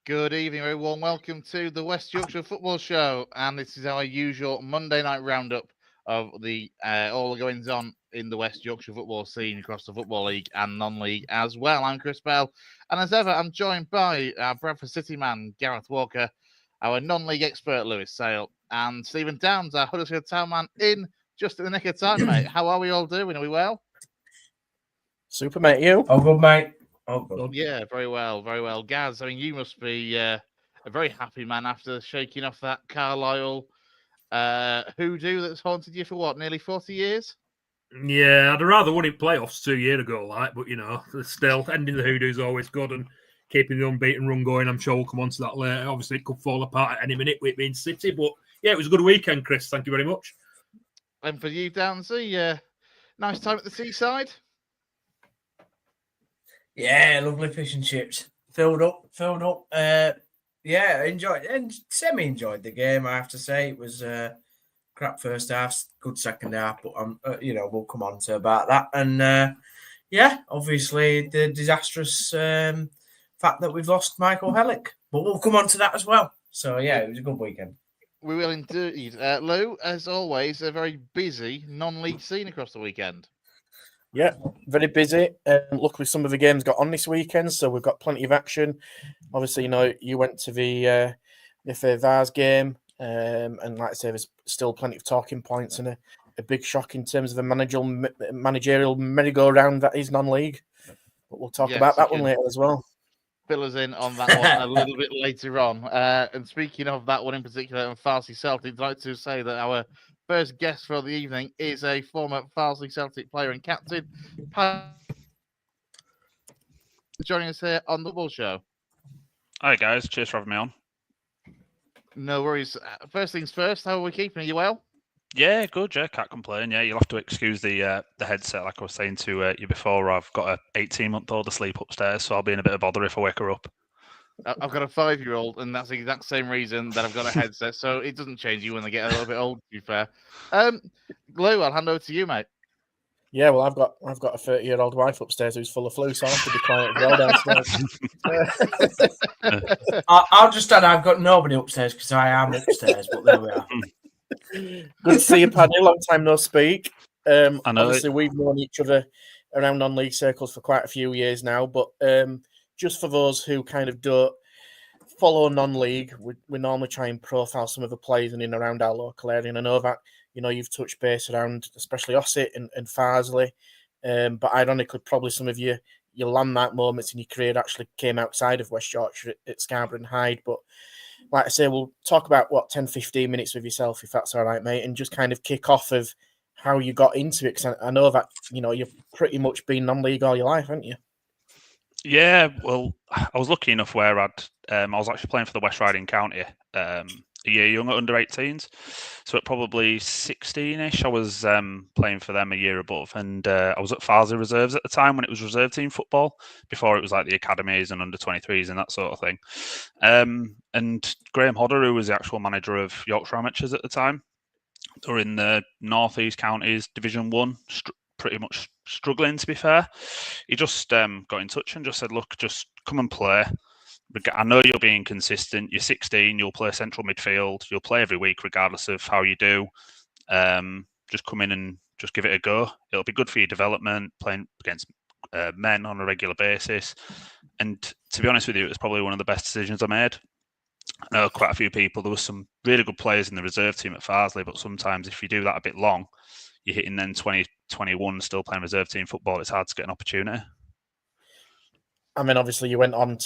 Good evening, everyone. Welcome to the West Yorkshire Football Show, and this is our usual Monday night roundup of the all the goings on in the West Yorkshire football scene across the Football League and non-league as well. I'm Chris Bell, and as ever, I'm joined by our Bradford City man Gareth Walker, our non-league expert Lewis Sale, and Stephen Downs, our Huddersfield Town man, in just in the nick of time, mate. How are we all doing? Are we well? Super, mate. You? Oh, good, mate. Oh, good. Yeah, very well, very well. Gaz, I mean, you must be a very happy man after shaking off that Carlisle hoodoo that's haunted you for what, nearly 40 years? Yeah, I'd rather won in playoffs 2 years ago, but still ending the hoodoo is always good and keeping the unbeaten run going. I'm sure we'll come on to that later. Obviously, it could fall apart at any minute with it being City, but yeah, it was a good weekend, Chris. Thank you very much. And for you, Downsy, nice time at the seaside. Yeah, lovely fish and chips. Filled up. Yeah, enjoyed and semi-enjoyed the game. I have to say it was crap first half, good second half, but we'll come on to about that. And obviously the disastrous fact that we've lost Michael Hellick, but we'll come on to that as well. So yeah, it was a good weekend. We will indeed. Lou, as always, a very busy non-league scene across the weekend. Yeah, very busy. Luckily, some of the games got on this weekend, so we've got plenty of action. Obviously, you went to the FA Vars game, and like I say, there's still plenty of talking points and a big shock in terms of the managerial merry-go-round that is non-league. But we'll talk about that one later as well. Fill us in on that one a little bit later on. And speaking of that one in particular, and Farsley Celtic, I'd like to say that our first guest for the evening is a former Farsley Celtic player and captain, joining us here on the Bull Show. Hi guys, cheers for having me on. No worries. First things first, how are we keeping? Are you well? Yeah, good. Yeah, can't complain. Yeah, you'll have to excuse the headset, like I was saying to you before. I've got a 18-month-old asleep upstairs, so I'll be in a bit of bother if I wake her up. I've got a 5-year-old, and that's the exact same reason that I've got a headset. So it doesn't change you when they get a little bit old. To be fair, Lou, I'll hand over to you, mate. Yeah, well, I've got a 30-year-old wife upstairs who's full of flu, so I have to be quiet as well downstairs. I'll just add, I've got nobody upstairs because I am upstairs, but there we are. Good to see you, Paddy. Long time no speak. I know. Obviously, we've known each other around non-league circles for quite a few years now, but just for those who kind of don't follow non-league, we normally try and profile some of the players in and around our local area. And I know that you've touched base around especially Ossett and Farsley, but ironically, probably some of your landmark moments in your career actually came outside of West Yorkshire at Scarborough and Hyde. But like I say, we'll talk about 10-15 minutes with yourself, if that's all right, mate, and just kind of kick off of how you got into it, because I know that you've pretty much been non-league all your life, haven't you? Yeah, well, I was lucky enough where I was actually playing for the West Riding County a year younger, under 18s. So at probably 16-ish, I was playing for them a year above. And I was at Farsley Reserves at the time when it was reserve team football, before it was like the academies and under 23s and that sort of thing. And Graham Hodder, who was the actual manager of Yorkshire Amateurs at the time, they were in the North East Counties Division 1, pretty much struggling, to be fair. He just got in touch and just said, look, just come and play. I know you're being consistent. You're 16. You'll play central midfield. You'll play every week, regardless of how you do. Just come in and just give it a go. It'll be good for your development, playing against men on a regular basis. And to be honest with you, it was probably one of the best decisions I made. I know quite a few people. There were some really good players in the reserve team at Farsley, but sometimes if you do that a bit long, you're hitting then 20, 21, still playing reserve team football. It's hard to get an opportunity. I mean, obviously, you went on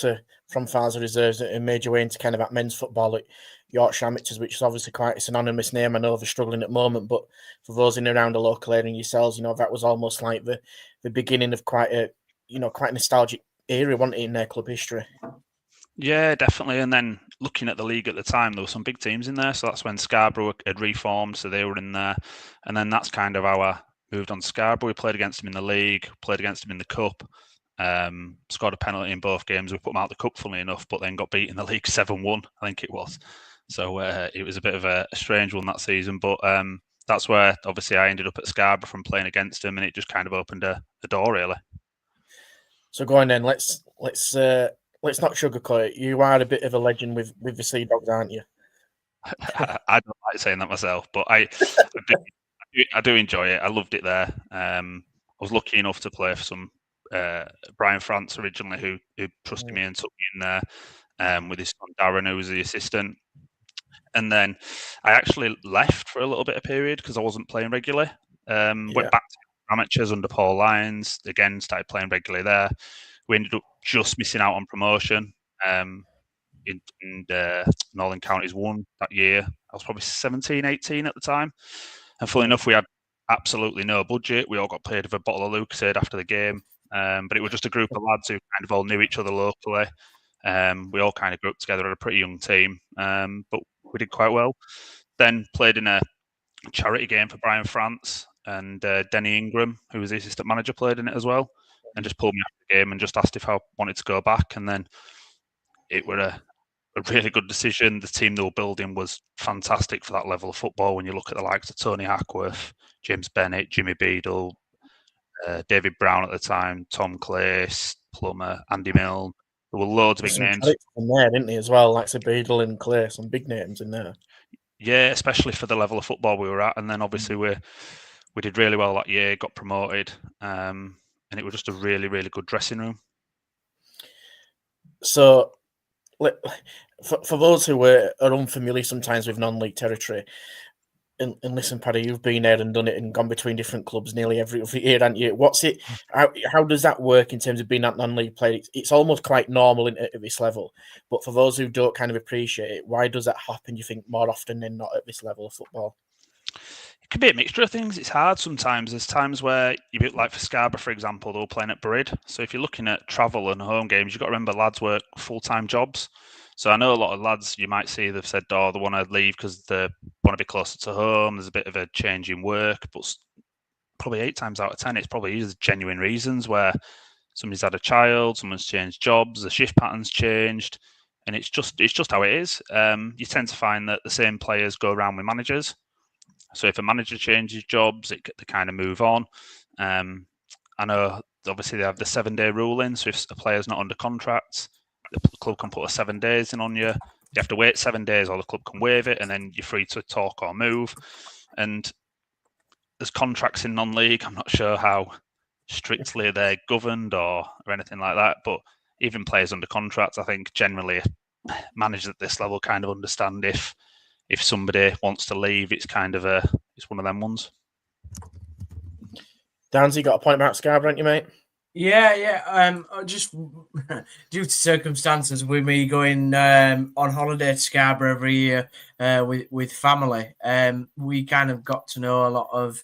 from Farsley Reserves and made your way into kind of that men's football at Yorkshire Amateurs, which is obviously quite a synonymous name. I know they're struggling at the moment, but for those in and around the local area and yourselves, that was almost like the beginning of quite a nostalgic era, wasn't it, in their club history? Yeah, definitely. And then looking at the league at the time, there were some big teams in there. So that's when Scarborough had reformed, so they were in there. And then that's kind of how I moved on to Scarborough. We played against them in the league, played against them in the cup. Scored a penalty in both games. We put them out of the cup, funnily enough, but then got beat in the league 7-1, I think it was. So it was a bit of a strange one that season. But that's where, obviously, I ended up at Scarborough from playing against them, and it just kind of opened a door, really. So go on then. Let's let's not sugarcoat it. You are a bit of a legend with the Sea Dogs, aren't you? I don't like saying that myself, but I do enjoy it. I loved it there. I was lucky enough to play for some Brian France originally, who trusted me and took me in there with his son Darren, who was the assistant. And then I actually left for a little bit of period because I wasn't playing regularly. Went back to amateurs under Paul Lyons. Again, started playing regularly there. We ended up just missing out on promotion. In Northern Counties won that year. I was probably 17, 18 at the time. And funnily enough, we had absolutely no budget. We all got paid with a bottle of Lucasade after the game. But it was just a group of lads who kind of all knew each other locally. We all kind of grew up together at a pretty young team. But we did quite well. Then played in a charity game for Brian France, and Denny Ingram, who was the assistant manager, played in it as well, and just pulled me after the game and just asked if I wanted to go back. And then it were a really good decision. The team they were building was fantastic for that level of football. When you look at the likes of Tony Hackworth, James Bennett, Jimmy Beadle, David Brown at the time, Tom Clace, Plummer, Andy Milne. There were loads of big names in there, didn't he, as well? Like Beadle and Clay, some big names in there. Yeah, especially for the level of football we were at. And then obviously we did really well that year, got promoted, and it was just a really, really good dressing room. So, for those who are unfamiliar sometimes with non-league territory, and listen, Paddy, you've been there and done it and gone between different clubs nearly every year, haven't you? What's it? How does that work in terms of being that non-league player? It's almost quite normal at this level, but for those who don't kind of appreciate it, why does that happen? You think more often than not at this level of football? It could be a mixture of things. It's hard sometimes. There's times where like for Scarborough, for example, they were playing at Brid. So if you're looking at travel and home games, you've got to remember lads work full-time jobs. So I know a lot of lads you might see they've said, they want to leave because they want to be closer to home. There's a bit of a change in work, but probably 8 times out of 10, it's probably genuine reasons where somebody's had a child, someone's changed jobs, the shift pattern's changed, and it's just how it is. You tend to find that the same players go around with managers. So if a manager changes jobs, they kind of move on. I know obviously they have the 7-day rule in, so if a player's not under contract, the club can put a 7 days in on you. You have to wait 7 days or the club can waive it, and then you're free to talk or move. And there's contracts in non-league. I'm not sure how strictly they're governed or anything like that, but even players under contract, I think generally managers at this level kind of understand if somebody wants to leave, it's kind of it's one of them ones. Dan's, you got a point about Scarborough, haven't you, mate? Yeah. Just due to circumstances, with me going on holiday to Scarborough every year with family, we kind of got to know a lot of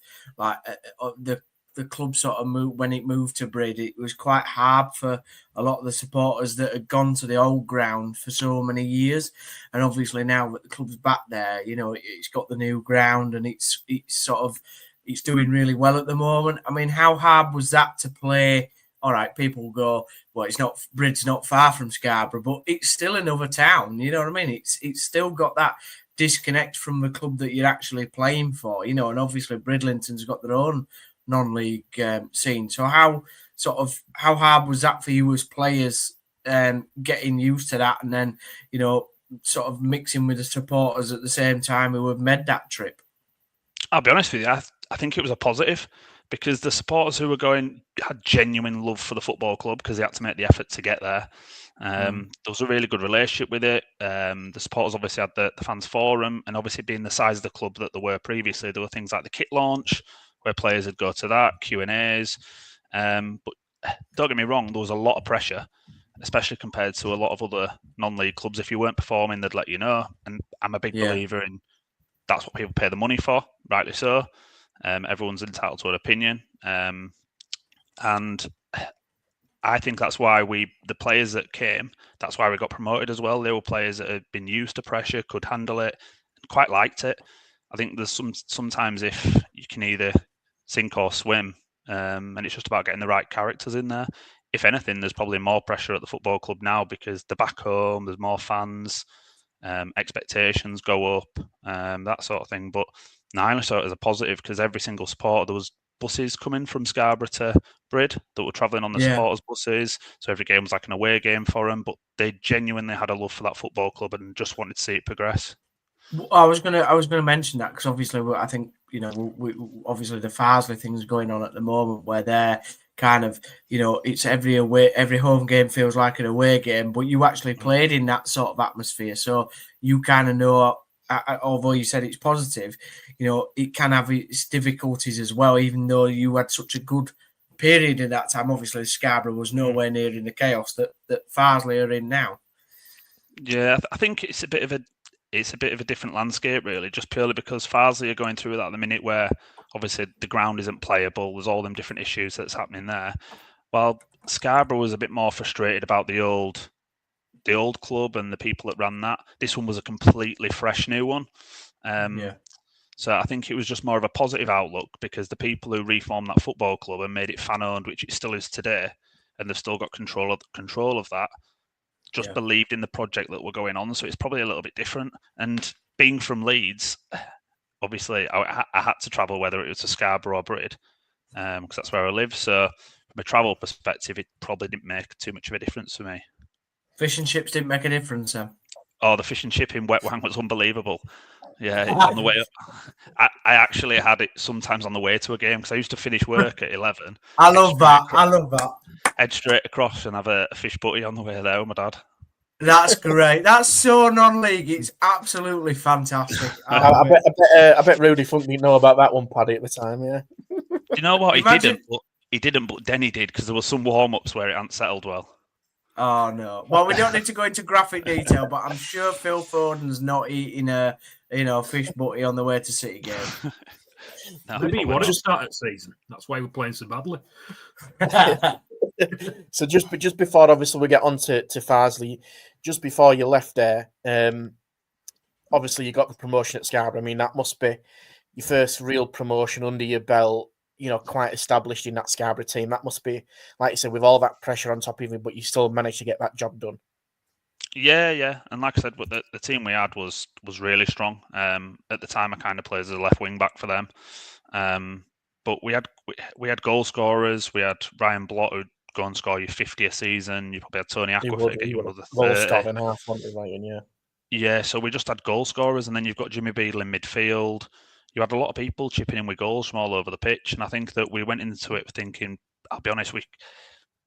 the club sort of moved when it moved to Brid. It was quite hard for a lot of the supporters that had gone to the old ground for so many years, and obviously now that the club's back there, it's got the new ground and it's doing really well at the moment. I mean, how hard was that to play? All right, people will go, well, Brid's not far from Scarborough, but it's still another town. You know what I mean? It's still got that disconnect from the club that you're actually playing for, and obviously Bridlington's got their own non-league scene. So how hard was that for you as players, getting used to that, and then sort of mixing with the supporters at the same time who have made that trip? I'll be honest with you, I think it was a positive, because the supporters who were going had genuine love for the football club because they had to make the effort to get there. There was a really good relationship with it. The supporters obviously had the fans forum, and obviously being the size of the club that they were previously, there were things like the kit launch where players would go to that, Q&As. But don't get me wrong, there was a lot of pressure, especially compared to a lot of other non-league clubs. If you weren't performing, they'd let you know. And I'm a big believer in that's what people pay the money for, rightly so. Everyone's entitled to an opinion. And I think that's why the players that came, that's why we got promoted as well. They were players that had been used to pressure, could handle it, and quite liked it. I think there's sometimes if you can either sink or swim, and it's just about getting the right characters in there. If anything, there's probably more pressure at the football club now because they're back home, there's more fans, expectations go up, that sort of thing. But I only saw it as a positive because every single supporter, there was buses coming from Scarborough to Brid that were travelling on the Yeah. supporters buses. So every game was like an away game for them. But they genuinely had a love for that football club and just wanted to see it progress. I was gonna mention that because obviously I think we obviously the Farsley thing's going on at the moment where they're kind of it's every home game feels like an away game, but you actually played in that sort of atmosphere, so you kind of know. Although you said it's positive, it can have its difficulties as well. Even though you had such a good period in that time, obviously Scarborough was nowhere near in the chaos that Farsley are in now. Yeah, I think it's a bit of a different landscape, really, just purely because Farsley are going through that at the minute where obviously the ground isn't playable. There's all them different issues that's happening there. While Scarborough was a bit more frustrated about the old club and the people that ran that. This one was a completely fresh new one. So I think it was just more of a positive outlook because the people who reformed that football club and made it fan-owned, which it still is today, and they've still got control of that, just believed in the project that were going on. So it's probably a little bit different. And being from Leeds, obviously I had to travel whether it was to Scarborough or Brid, because that's where I live. So from a travel perspective, it probably didn't make too much of a difference for me. Fish and chips didn't make a difference, Sam. Oh, the fish and chip in Wet Wang was unbelievable. Yeah, on the way up. I actually had it sometimes on the way to a game because I used to finish work at 11. I love that. Head straight across and have a fish butty on the way there with my dad. That's great. That's so non-league. It's absolutely fantastic. I bet Rudy Funk didn't know about that one, Paddy, at the time. Yeah. Do you know what? He didn't, but Denny did because there were some warm-ups where it hadn't settled well. Oh no! Well, we don't need to go into graphic detail, but I'm sure Phil Foden's not eating a fish butty on the way to City game. No, maybe he wanted to start at season. That's why we're playing so badly. So just before, obviously, we get on to Farsley, just before you left there, obviously you got the promotion at Scarborough. I mean, that must be your first real promotion under your belt. Quite established in that Scarborough team. That must be, like you said, with all that pressure on top of you, but you still managed to get that job done. Yeah. And like I said, the team we had was really strong. At the time, I kind of played as a left wing back for them. But we had goal scorers. We had Ryan Blott who'd go and score you 50 a season. You probably had Tony Aquafit get you another 30. Yeah, so we just had goal scorers, and then you've got Jimmy Beadle in midfield. You had a lot of people chipping in with goals from all over the pitch, and I think that we went into it thinking, I'll be honest,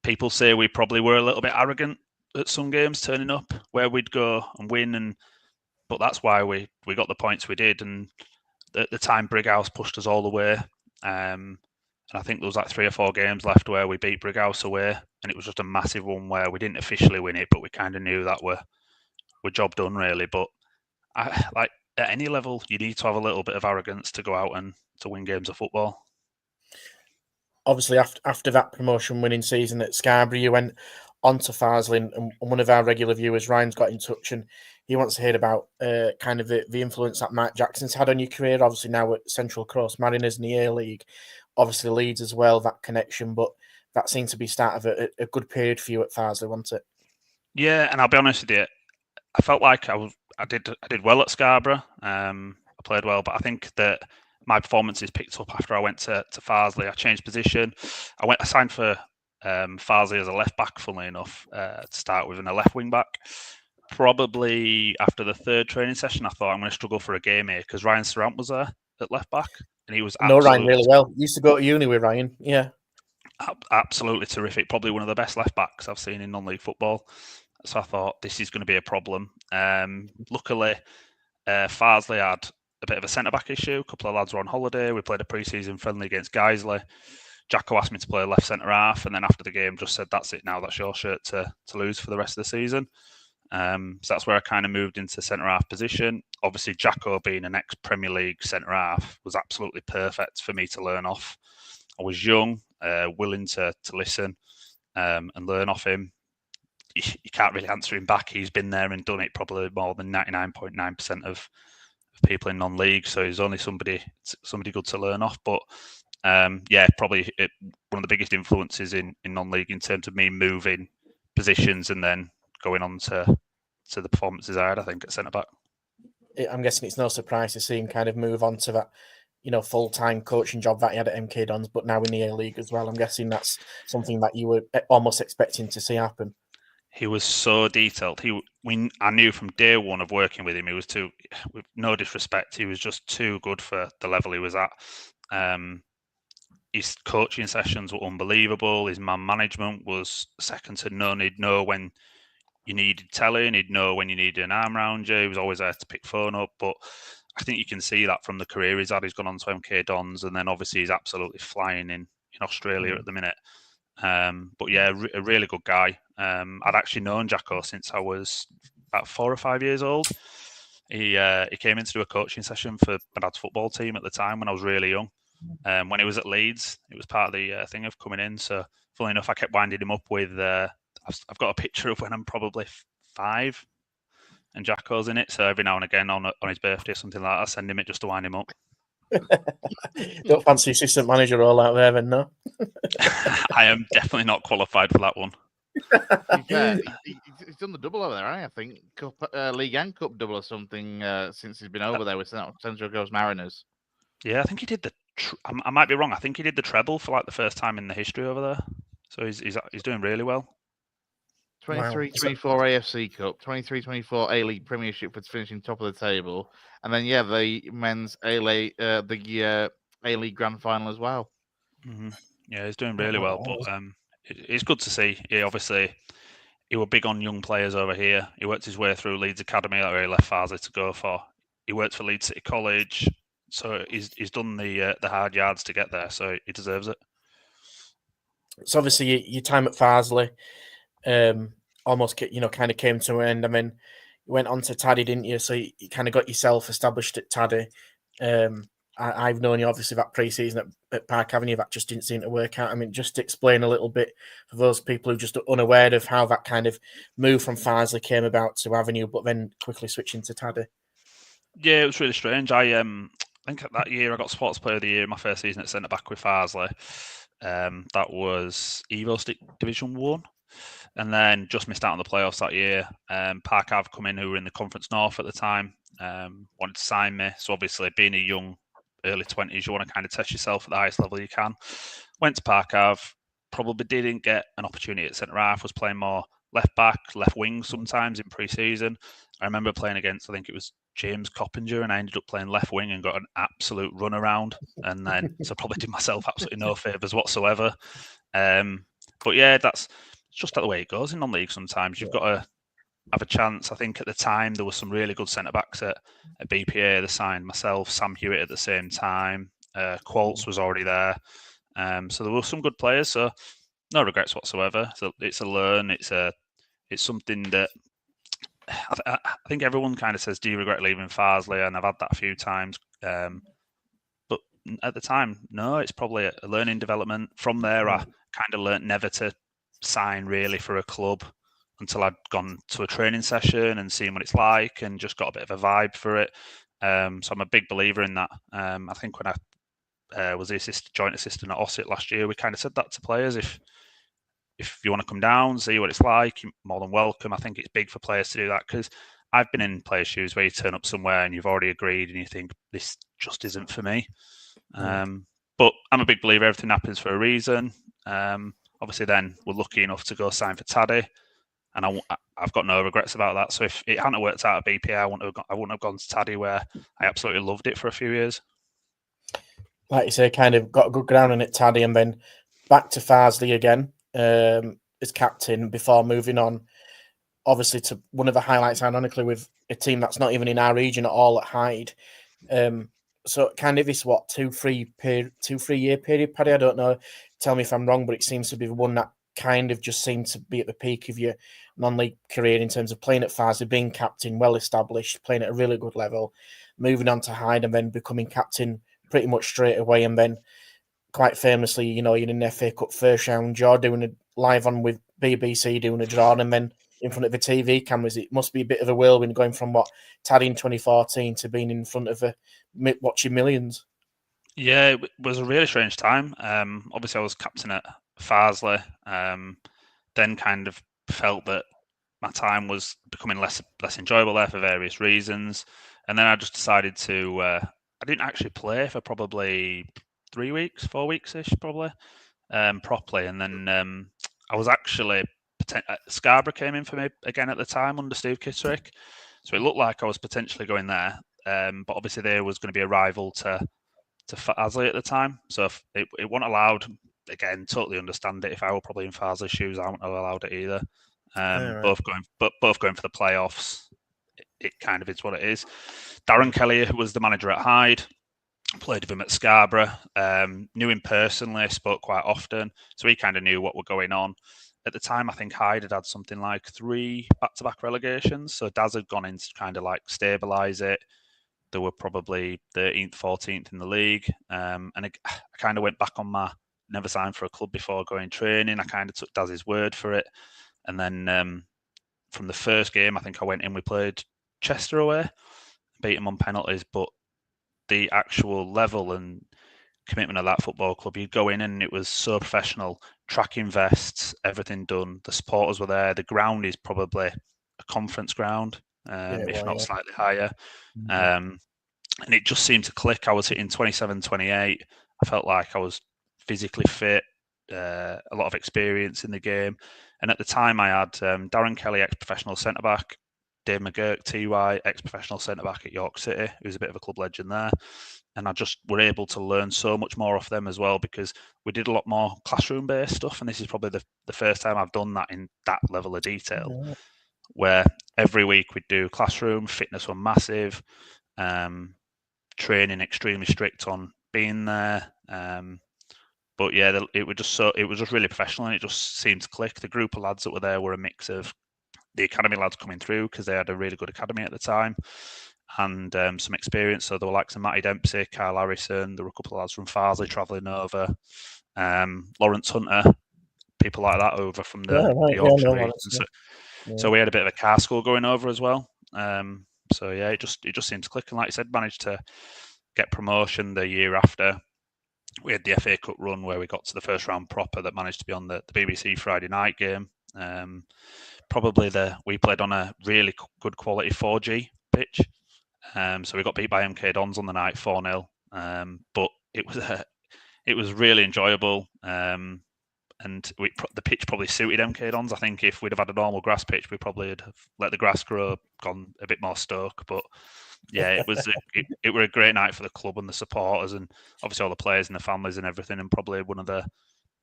people say we probably were a little bit arrogant at some games, turning up where we'd go and win, but that's why we got the points we did. And at the time, Brighouse pushed us all the way, and I think there was like 3 or 4 games left where we beat Brighouse away, and it was just a massive one where we didn't officially win it, but we kind of knew that we're job done really. But at any level, you need to have a little bit of arrogance to go out and to win games of football. Obviously, after that promotion winning season at Scarborough, you went on to Farsley, and one of our regular viewers, Ryan's got in touch, and he wants to hear about kind of the influence that Mike Jackson's had on your career. Obviously, now at Central Coast Mariners in the A-League, obviously Leeds as well, that connection, but that seemed to be start of a good period for you at Farsley, wasn't it? Yeah, and I'll be honest with you, I felt like I did well at Scarborough. I played well, but I think that my performances picked up after I went to Farsley. I changed position. I signed for Farsley as a left back, funnily enough, to start with, and a left wing back. Probably after the 3rd training session, I thought I'm going to struggle for a game here because Ryan Sarant was there at left back, and he was Ryan really well. Used to go to uni with Ryan. Yeah, absolutely terrific. Probably one of the best left backs I've seen in non-league football. So I thought this is going to be a problem. Luckily, Farsley had a bit of a centre-back issue. A couple of lads were on holiday. We played a pre-season friendly against Guiseley. Jacko asked me to play left centre-half, and then after the game just said, that's it now, that's your shirt to lose for the rest of the season. So that's where I kind of moved into centre-half position. Obviously, Jacko being an ex-Premier League centre-half was absolutely perfect for me to learn off. I was young, willing to listen and learn off him. You can't really answer him back. He's been there and done it probably more than 99.9% of people in non-league. So he's only somebody good to learn off. But probably one of the biggest influences in non-league in terms of me moving positions and then going on to the performances I had, I think, at centre-back. I'm guessing it's no surprise to see him kind of move on to that, full-time coaching job that he had at MK Dons, but now in the A-League as well. I'm guessing that's something that you were almost expecting to see happen. He was so detailed. I knew from day one of working with him, he was too, with no disrespect, he was just too good for the level he was at. His coaching sessions were unbelievable. His man management was second to none. He'd know when you needed telling, he'd know when you needed an arm around you. He was always there to pick phone up. But I think you can see that from the career he's had. He's gone on to MK Dons, and then obviously he's absolutely flying in Australia at the minute. But yeah, a really good guy. I'd actually known Jacko since I was about 4 or 5 years old. He came in to do a coaching session for my dad's football team at the time when I was really young. When he was at Leeds, it was part of the thing of coming in. So, funnily enough, I kept winding him up with. I've got a picture of when I'm probably 5, and Jacko's in it. So every now and again on his birthday or something like that, I send him it just to wind him up. Don't fancy assistant manager all out there, then, no? I am definitely not qualified for that one. He's done the double over there, I think. Cup, League and Cup double or something since he's been over there with Central Coast Mariners. Yeah, I think he did the. I might be wrong. I think he did the treble for like the first time in the history over there. So he's doing really well. 23-24 AFC Cup, 23-24 A-League Premiership for finishing top of the table, and then the men's A-League, the A-League Grand Final as well. Mm-hmm. Yeah, he's doing really well, but it's good to see. He were big on young players over here. He worked his way through Leeds Academy, that he left Farsley to go for. He worked for Leeds City College, so he's done the hard yards to get there. So he deserves it. So obviously your time at Farsley. Almost kind of came to an end. I mean, you went on to Taddy, didn't you? So you kind of got yourself established at Taddy. I've known you obviously that pre-season at Park Avenue. That just didn't seem to work out. I mean, just explain a little bit for those people who just are unaware of how that kind of move from Farsley came about to Avenue, but then quickly switching to Taddy. Yeah, it was really strange. I think that year I got Sports Player of the Year in my first season at centre back with Farsley. That was Evo Stick Division 1. And then just missed out on the playoffs that year. Park Ave come in, who were in the Conference North at the time, wanted to sign me. So obviously, being a young, early 20s, you want to kind of test yourself at the highest level you can. Went to Park Ave, probably didn't get an opportunity at centre half, was playing more left back, left wing sometimes in pre-season. I remember playing against, I think it was James Coppinger, and I ended up playing left wing and got an absolute run around. And then, so probably did myself absolutely no favours whatsoever. But yeah, it's just the way it goes in non-league sometimes. You've got to have a chance. I think at the time there were some really good centre-backs at BPA. They signed myself, Sam Hewitt at the same time. Qualtz was already there. So there were some good players. So no regrets whatsoever. So it's a learn. It's something that I think everyone kind of says, do you regret leaving Farsley? And I've had that a few times. But at the time, no, it's probably a learning development. From there, I kind of learnt never to sign really for a club until I'd gone to a training session and seen what it's like and just got a bit of a vibe for it. So I'm a big believer in that. I think when I was the joint assistant at Ossett last year, we kind of said that to players. If you want to come down, see what it's like, you're more than welcome. I think it's big for players to do that because I've been in players' shoes where you turn up somewhere and you've already agreed and you think, this just isn't for me. But I'm a big believer everything happens for a reason. Obviously, then we're lucky enough to go sign for Taddy, and I've got no regrets about that. So if it hadn't worked out at BPA, I wouldn't have gone to Taddy, where I absolutely loved it for a few years. Like you say, kind of got a good grounding at Taddy, and then back to Farsley again as captain before moving on, obviously, to one of the highlights, ironically, with a team that's not even in our region at all at Hyde. So kind of this 2-3 year period, Paddy. I don't know. Tell me if I'm wrong, but it seems to be the one that kind of just seemed to be at the peak of your non-league career in terms of playing at Farsley, being captain, well established, playing at a really good level, moving on to Hyde, and then becoming captain pretty much straight away. And then, quite famously, you're in the FA Cup first round, you're doing a live on with BBC, doing a draw, and then in front of the TV cameras. It must be a bit of a whirlwind going from Taddy in 2014 to being in front of watching millions. Yeah, it was a really strange time. Obviously, I was captain at Farsley. Then kind of felt that my time was becoming less enjoyable there for various reasons. And then I just decided to I didn't actually play for probably 3 weeks, 4 weeks-ish, probably, properly. And then I was actually Scarborough came in for me again at the time under Steve Kitterick, so it looked like I was potentially going there. But obviously there was going to be a rival to Farsley at the time, so if it wasn't allowed. Again, totally understand it. If I were probably in Farsley's shoes, I wouldn't have allowed it either. Right. Both going for the playoffs. It kind of is what it is. Darren Kelly, who was the manager at Hyde, played with him at Scarborough, knew him personally, spoke quite often, so he kind of knew what were going on. At the time, I think Hyde had something like 3 back-to-back relegations, so Daz had gone in to kind of like stabilise it. They were probably 13th, 14th in the league, and I kind of went back on my never signed for a club before going training. I kind of took Daz's word for it, and then from the first game, I think I went in, we played Chester away, beat them on penalties, but the actual level and commitment of that football club, you'd go in and it was so professional, tracking vests, everything done. The supporters were there. The ground is probably a conference ground, if not slightly higher. And it just seemed to click. I was hitting 27, 28. I felt like I was physically fit, a lot of experience in the game. And at the time I had Darren Kelly, ex-professional centre-back, Dave McGurk, TY, ex-professional centre-back at York City, who's a bit of a club legend there. And I just were able to learn so much more off them as well, because we did a lot more classroom-based stuff. And this is probably the first time I've done that in that level of detail, where every week we'd do classroom, fitness were massive, training extremely strict on being there. But yeah, it was just really professional, and it just seemed to click. The group of lads that were there were a mix of the academy lads coming through, because they had a really good academy at the time, and some experience. So there were like some Matty Dempsey, Kyle Harrison. There were a couple of lads from Farsley travelling over, Lawrence Hunter, people like that over from the Yorkshire region. So we had a bit of a car school going over as well. So yeah, it just seemed to click, and like I said, managed to get promotion the year after. We had the FA Cup run where we got to the first round proper, that managed to be on the BBC Friday night game. We played on a really good quality 4G pitch. So we got beat by MK Dons on the night 4-0. But it was really enjoyable. And the pitch probably suited MK Dons. I think if we'd have had a normal grass pitch, we probably would have let the grass grow, gone a bit more Stoke. But yeah, it was a great night for the club and the supporters, and obviously all the players and the families and everything. And probably one of the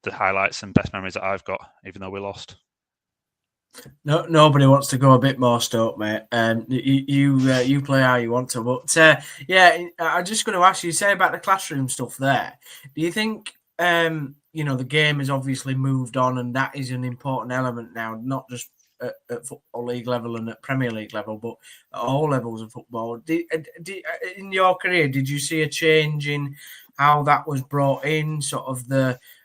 highlights and best memories that I've got, even though we lost. No, nobody wants to go a bit more Stoke, mate. You play how you want to, but yeah, I'm just going to ask you. Say about the classroom stuff there. Do you think the game has obviously moved on, and that is an important element now, not just at football league level and at Premier League level, but at all levels of football. In your career, did you see a change in how that was brought in? Sort of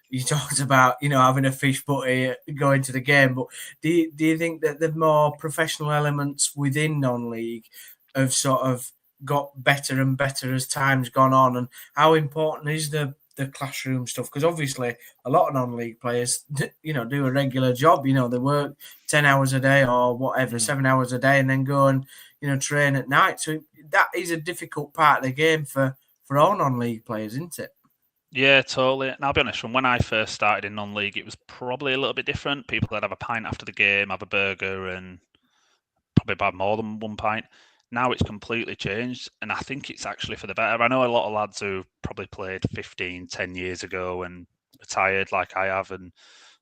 you talked about, having a fish butty going to the game, but do you think that the more professional elements within non-league have sort of got better and better as time's gone on? And how important is the classroom stuff? Because obviously a lot of non-league players, do a regular job. They work 10 hours a day or whatever, 7 hours a day, and then go and, train at night. So that is a difficult part of the game for all non-league players, isn't it? Yeah, totally. And I'll be honest, from when I first started in non-league, it was probably a little bit different. People would have a pint after the game, have a burger, and probably have more than one pint. Now it's completely changed, and I think it's actually for the better. I know a lot of lads who probably played 15, 10 years ago and retired like I have and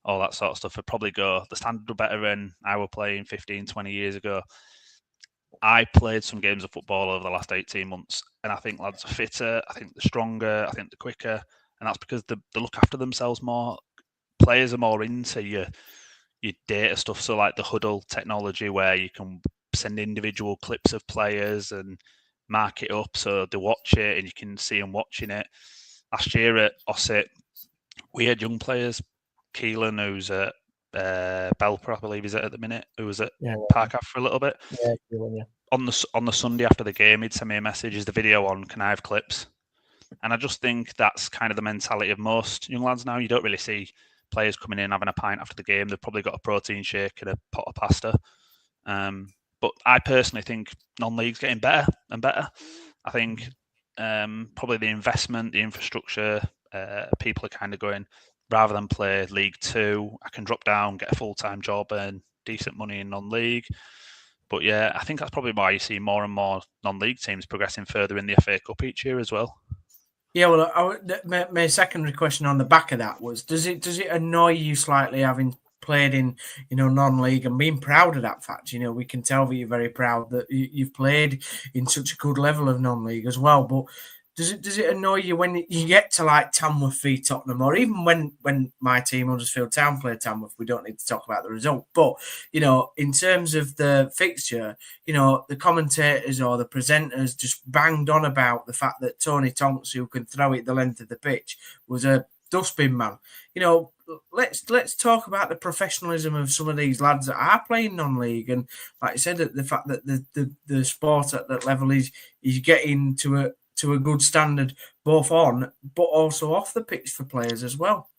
all that sort of stuff would probably go, the standard were better when I were playing 15, 20 years ago. I played some games of football over the last 18 months, and I think lads are fitter, I think they're stronger, I think they're quicker, and that's because they look after themselves more. Players are more into your data stuff, so like the huddle technology where you can send individual clips of players and mark it up so they watch it and you can see them watching it. Last year at Ossett, we had young players. Keelan, who's at Belper, I believe he's at the minute, who was at Parkhaft for a little bit. Yeah, Keelan, yeah. On the Sunday after the game, he'd send me a message, is the video on, can I have clips? And I just think that's kind of the mentality of most young lads now. You don't really see players coming in having a pint after the game. They've probably got a protein shake and a pot of pasta. But I personally think non-league's getting better and better. I think probably the investment, the infrastructure. People are kind of going, rather than play League Two, I can drop down, get a full-time job, and decent money in non-league. But yeah, I think that's probably why you see more and more non-league teams progressing further in the FA Cup each year as well. Yeah, well, my secondary question on the back of that was: does it annoy you slightly having played in non-league and being proud of that fact? We can tell that you're very proud that you've played in such a good level of non-league as well. But does it annoy you when you get to like Tamworth v Tottenham, or even when my team Huddersfield Town played Tamworth? We don't need to talk about the result, but in terms of the fixture, the commentators or the presenters just banged on about the fact that Tony Tonks, who can throw it the length of the pitch, was a dustbin man. Let's talk about the professionalism of some of these lads that are playing non-league, and like I said, the fact that the sport at that level is getting to a good standard, both on but also off the pitch for players as well.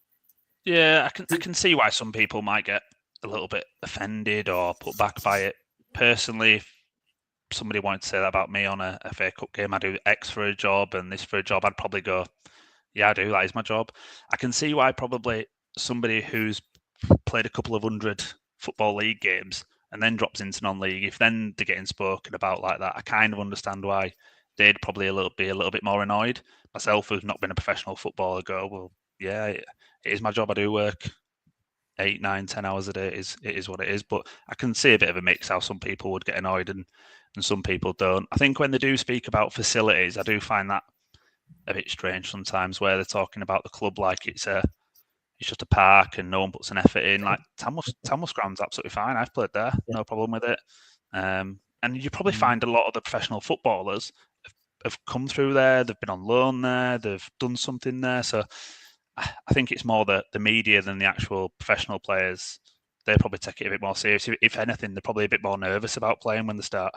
Yeah, I can see why some people might get a little bit offended or put back by it. Personally, if somebody wanted to say that about me on a FA Cup game, I do X for a job and this for a job, I'd probably go, yeah, I do, that is my job. I can see why probably somebody who's played a couple of 100 Football League games and then drops into non-league, if then they're getting spoken about like that, I kind of understand why they'd probably be a little bit more annoyed. Myself, who's not been a professional footballer, go, well, yeah, it is my job. I do work 8, 9, 10 hours a day. It is what it is. But I can see a bit of a mix how some people would get annoyed and some people don't. I think when they do speak about facilities, I do find that a bit strange sometimes, where they're talking about the club like it's just a park and no one puts an effort in. Like Tamworth Ground's absolutely fine. I've played there, no problem with it. And you probably find a lot of the professional footballers have come through there. They've been on loan there. They've done something there. So I think it's more the media than the actual professional players. They probably take it a bit more seriously. If anything, they're probably a bit more nervous about playing when they start.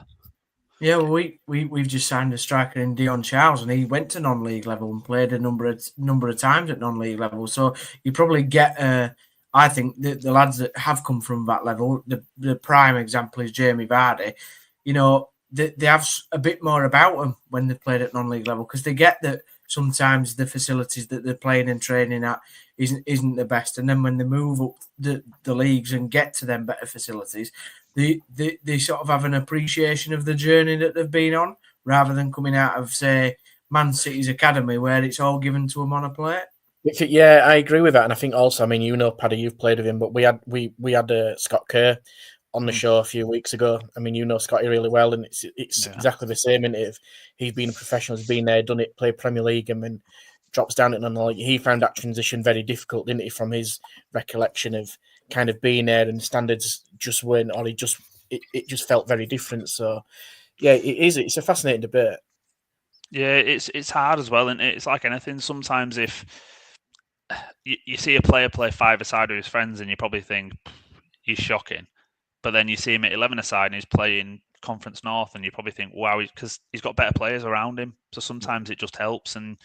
Yeah, well, we've just signed a striker in Dion Charles, and he went to non-league level and played a number of times at non-league level. So you probably get, I think, the lads that have come from that level. The prime example is Jamie Vardy. They have a bit more about them when they played at non-league level, because they get that sometimes the facilities that they're playing and training at isn't the best, and then when they move up the leagues and get to them better facilities, they sort of have an appreciation of the journey that they've been on, rather than coming out of, say, Man City's academy where it's all given to them on a plate. Yeah, I agree with that, and I think also, Paddy, you've played with him, but we had Scott Kerr on the show a few weeks ago. Scotty really well, and it's exactly the same. And if he's been a professional, he's been there, done it, played Premier League, and then drops down at non-league. He found that transition very difficult, didn't he? From his recollection of kind of being there, and standards just weren't, or it just felt very different. So, yeah, it is. It's a fascinating debate. Yeah, it's hard as well, and it's like anything. Sometimes if you see a player play 5-a-side with his friends, and you probably think he's shocking. But then you see him at 11-a-side and he's playing Conference North, and you probably think, wow, because he's got better players around him. So sometimes it just helps, and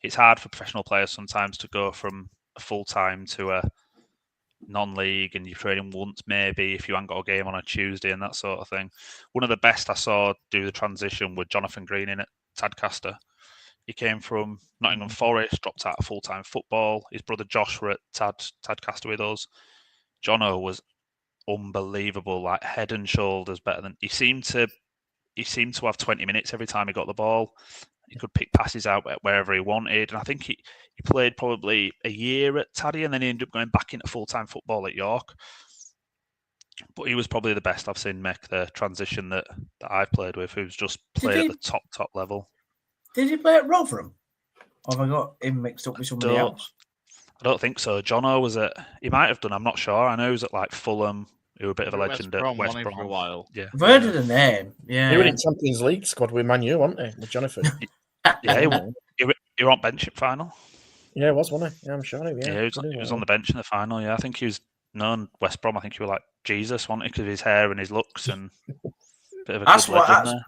it's hard for professional players sometimes to go from a full-time to a non-league, and you're training once maybe if you haven't got a game on a Tuesday and that sort of thing. One of the best I saw do the transition with Jonathan Green in at Tadcaster. He came from Nottingham Forest, dropped out of full-time football. His brother Josh were at Tadcaster with us. Jono was unbelievable, like head and shoulders better than he seemed to have 20 minutes every time he got the ball. He could pick passes out wherever he wanted, and I think he played probably a year at Taddy, and then he ended up going back into full-time football at York. But he was probably the best I've seen make the transition that I've played with, who's just played at the top level. Did he play at Rotherham? Or have I got him mixed up with somebody else? I don't think so. Jono was he might have done, I'm not sure. I know he was at like Fulham, who were a bit of a legend at West Brom for a while. Yeah. I've heard of the name. Yeah. He was in Champions League squad with Man U, wasn't he? With Jonathan. Yeah, he were on bench at final. Yeah, it was, wasn't he? Yeah, I'm sure. Yeah, he was on the bench in the final. Yeah, I think he was known West Brom. I think he was like Jesus, wasn't he? Because of his hair and his looks, and a bit of a good legend there.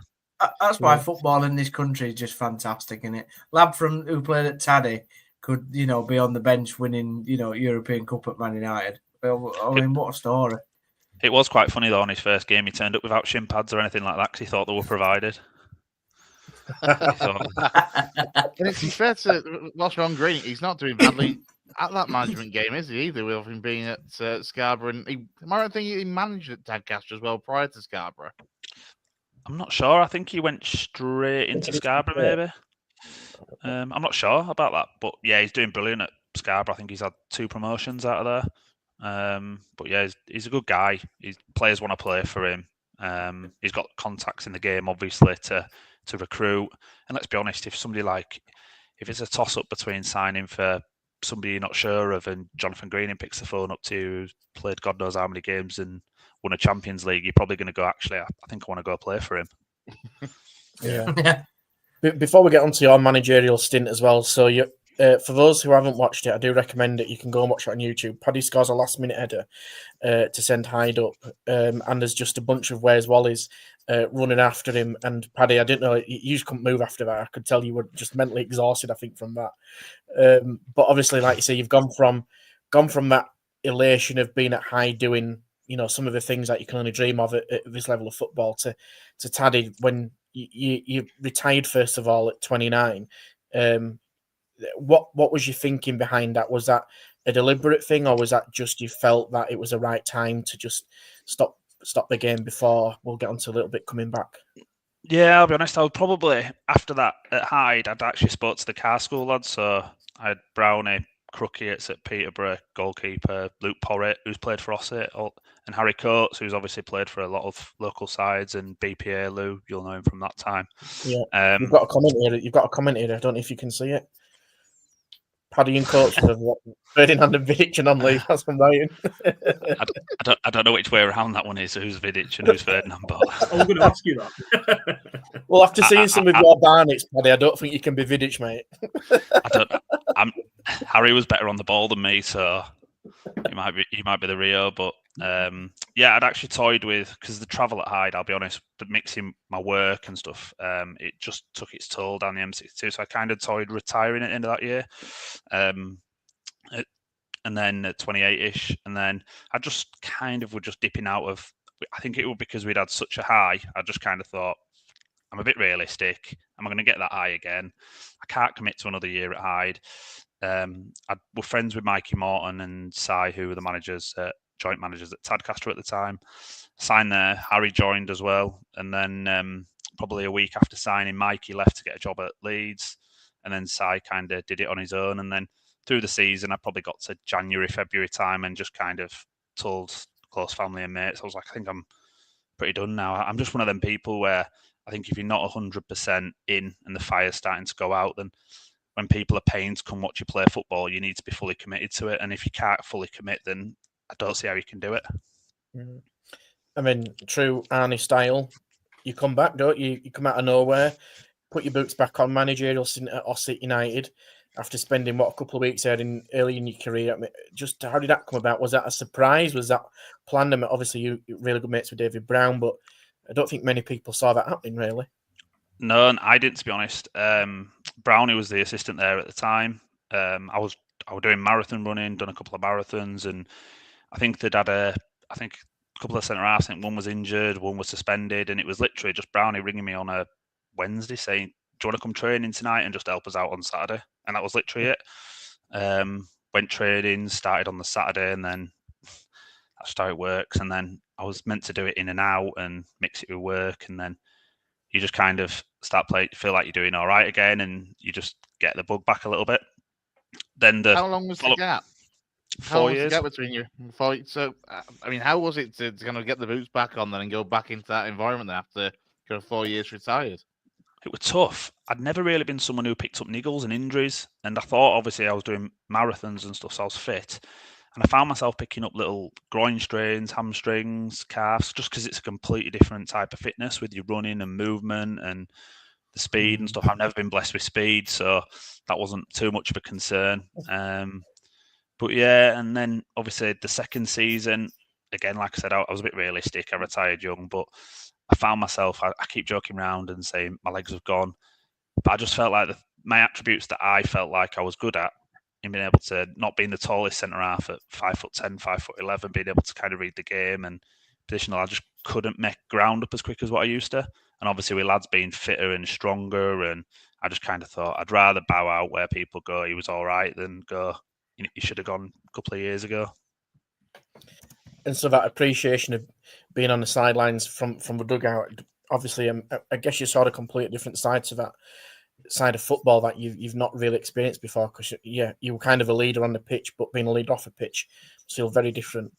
That's why football in this country is just fantastic, isn't it? Lad who played at Taddy could, be on the bench winning, European Cup at Man United. I mean, what a story. It was quite funny, though, on his first game. He turned up without shin pads or anything like that because he thought they were provided. So, And it's fair to whilst we're on Green, he's not doing badly at that management game, is he? Either with him being at Scarborough, and am I right thinking he managed at Tadcaster as well prior to Scarborough? I'm not sure. I think he went straight into Scarborough, maybe. I'm not sure about that, but yeah, he's doing brilliant at Scarborough. I think he's had 2 promotions out of there. But yeah, he's a good guy. Players want to play for him. He's got contacts in the game, obviously, to recruit. And let's be honest, if it's a toss up between signing for somebody you're not sure of and Jonathan Greening picks the phone up to you, who's played God knows how many games and won a Champions League, you're probably going to go, actually, I think I want to go play for him. Yeah. Before we get onto your managerial stint as well, so for those who haven't watched it, I do recommend it. You can go and watch it on YouTube. Paddy scores a last-minute header to send Hyde up, and there's just a bunch of Where's Wally's running after him. And Paddy, I didn't know you just couldn't move after that. I could tell you were just mentally exhausted, I think, from that. But obviously, like you say, you've gone from that elation of being at Hyde doing, some of the things that you can only dream of at this level of football to Taddy when you retired first of all at 29. What was you thinking behind that? Was that a deliberate thing, or was that just you felt that it was the right time to just stop the game before we'll get onto a little bit coming back? Yeah, I'll be honest. I would probably, after that at Hyde, I'd actually spoke to the car school lads. So I had Brownie, Crookie at Peterborough, goalkeeper, Luke Porritt, who's played for Ossett, and Harry Coates, who's obviously played for a lot of local sides, and BPA Lou, you'll know him from that time. Yeah, you've got a comment here. I don't know if you can see it. Paddy and Coates would have Ferdinand and Vidic and on leave. That's from Ryan. I don't know which way around that one is. Who's Vidic and who's Ferdinand? But I was going to ask you that. Well, after seeing some of your Barnets, Paddy, I don't think you can be Vidic, mate. Harry was better on the ball than me, so he might be the Rio. But yeah, I'd actually toyed with, because the travel at Hyde, I'll be honest, but mixing my work and stuff, it just took its toll down the M62. So I kind of toyed retiring at the end of that year. And then at 28-ish, and then I just kind of were just dipping out of, I think it was because we'd had such a high, I just kind of thought, I'm a bit realistic. Am I going to get that high again? I can't commit to another year at Hyde. I were friends with Mikey Morton and Si, who were the managers, joint managers at Tadcaster at the time. Signed there. Harry joined as well. And then probably a week after signing, Mikey left to get a job at Leeds. And then Si kind of did it on his own. And then through the season, I probably got to January, February time and just kind of told close family and mates, I was like, I think I'm pretty done now. I'm just one of them people where I think if you're not 100% in and the fire's starting to go out, then when people are paying to come watch you play football, you need to be fully committed to it. And if you can't fully commit, then I don't see how you can do it. I mean, true Arnie style, you come back, don't you? You come out of nowhere, put your boots back on, managerial stint at Ossett United after spending, a couple of weeks there early in your career. I mean, just how did that come about? Was that a surprise? Was that planned? I mean, obviously, you're really good mates with David Brown, but I don't think many people saw that happening, really. No, and I didn't, to be honest. Brownie was the assistant there at the time. I was doing marathon running, done a couple of marathons, and I think they'd had a couple of centre halves. I think one was injured, one was suspended, and it was literally just Brownie ringing me on a Wednesday saying, "Do you want to come training tonight and just help us out on Saturday?" And that was literally it. Went training, started on the Saturday, and then that's how it works. And then I was meant to do it in and out and mix it with work, and then you just kind of start feel like you're doing all right again, and you just get the bug back a little bit. Then how long was the gap? 4 years. Was the gap between you? So, I mean, how was it to kind of get the boots back on then and go back into that environment after kind of 4 years retired? It was tough. I'd never really been someone who picked up niggles and injuries, and I thought obviously I was doing marathons and stuff, so I was fit. And I found myself picking up little groin strains, hamstrings, calves, just because it's a completely different type of fitness with your running and movement and the speed and stuff. I've never been blessed with speed, so that wasn't too much of a concern. But yeah, and then obviously the second season, again, like I said, I was a bit realistic. I retired young, but I found myself, I keep joking around and saying my legs have gone. But I just felt like my attributes that I felt like I was good at, in being able to not being the tallest centre half at 5'10", 5'11", being able to kind of read the game and positional, I just couldn't make ground up as quick as what I used to. And obviously with lads being fitter and stronger, and I just kind of thought I'd rather bow out where people go, he was all right, than go, he should have gone a couple of years ago. And so that appreciation of being on the sidelines from the dugout, obviously, I guess you saw a completely different side to that side of football that you've not really experienced before, because you were kind of a leader on the pitch, but being a leader off a pitch is still very different.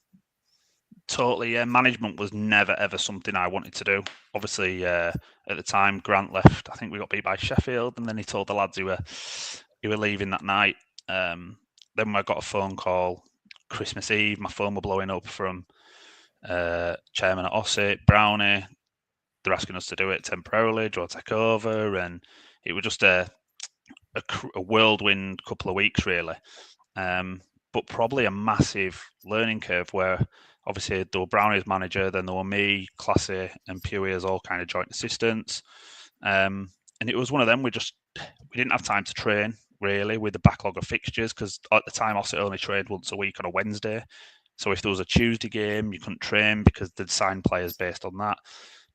Totally, yeah. Management was never ever something I wanted to do. Obviously, at the time Grant left, I think we got beat by Sheffield, and then he told the lads who were leaving that night. Then I got a phone call Christmas Eve. My phone were blowing up from chairman at Ossett, Brownie. They're asking us to do it temporarily. Do you want to take over? And it was just a whirlwind couple of weeks, really. But probably a massive learning curve where obviously there were Brownie as manager, then there were me, Classy, and Pewee as all kind of joint assistants. And it was one of them, we didn't have time to train really with the backlog of fixtures, because at the time Ossett only trained once a week on a Wednesday. So if there was a Tuesday game, you couldn't train because they'd sign players based on that.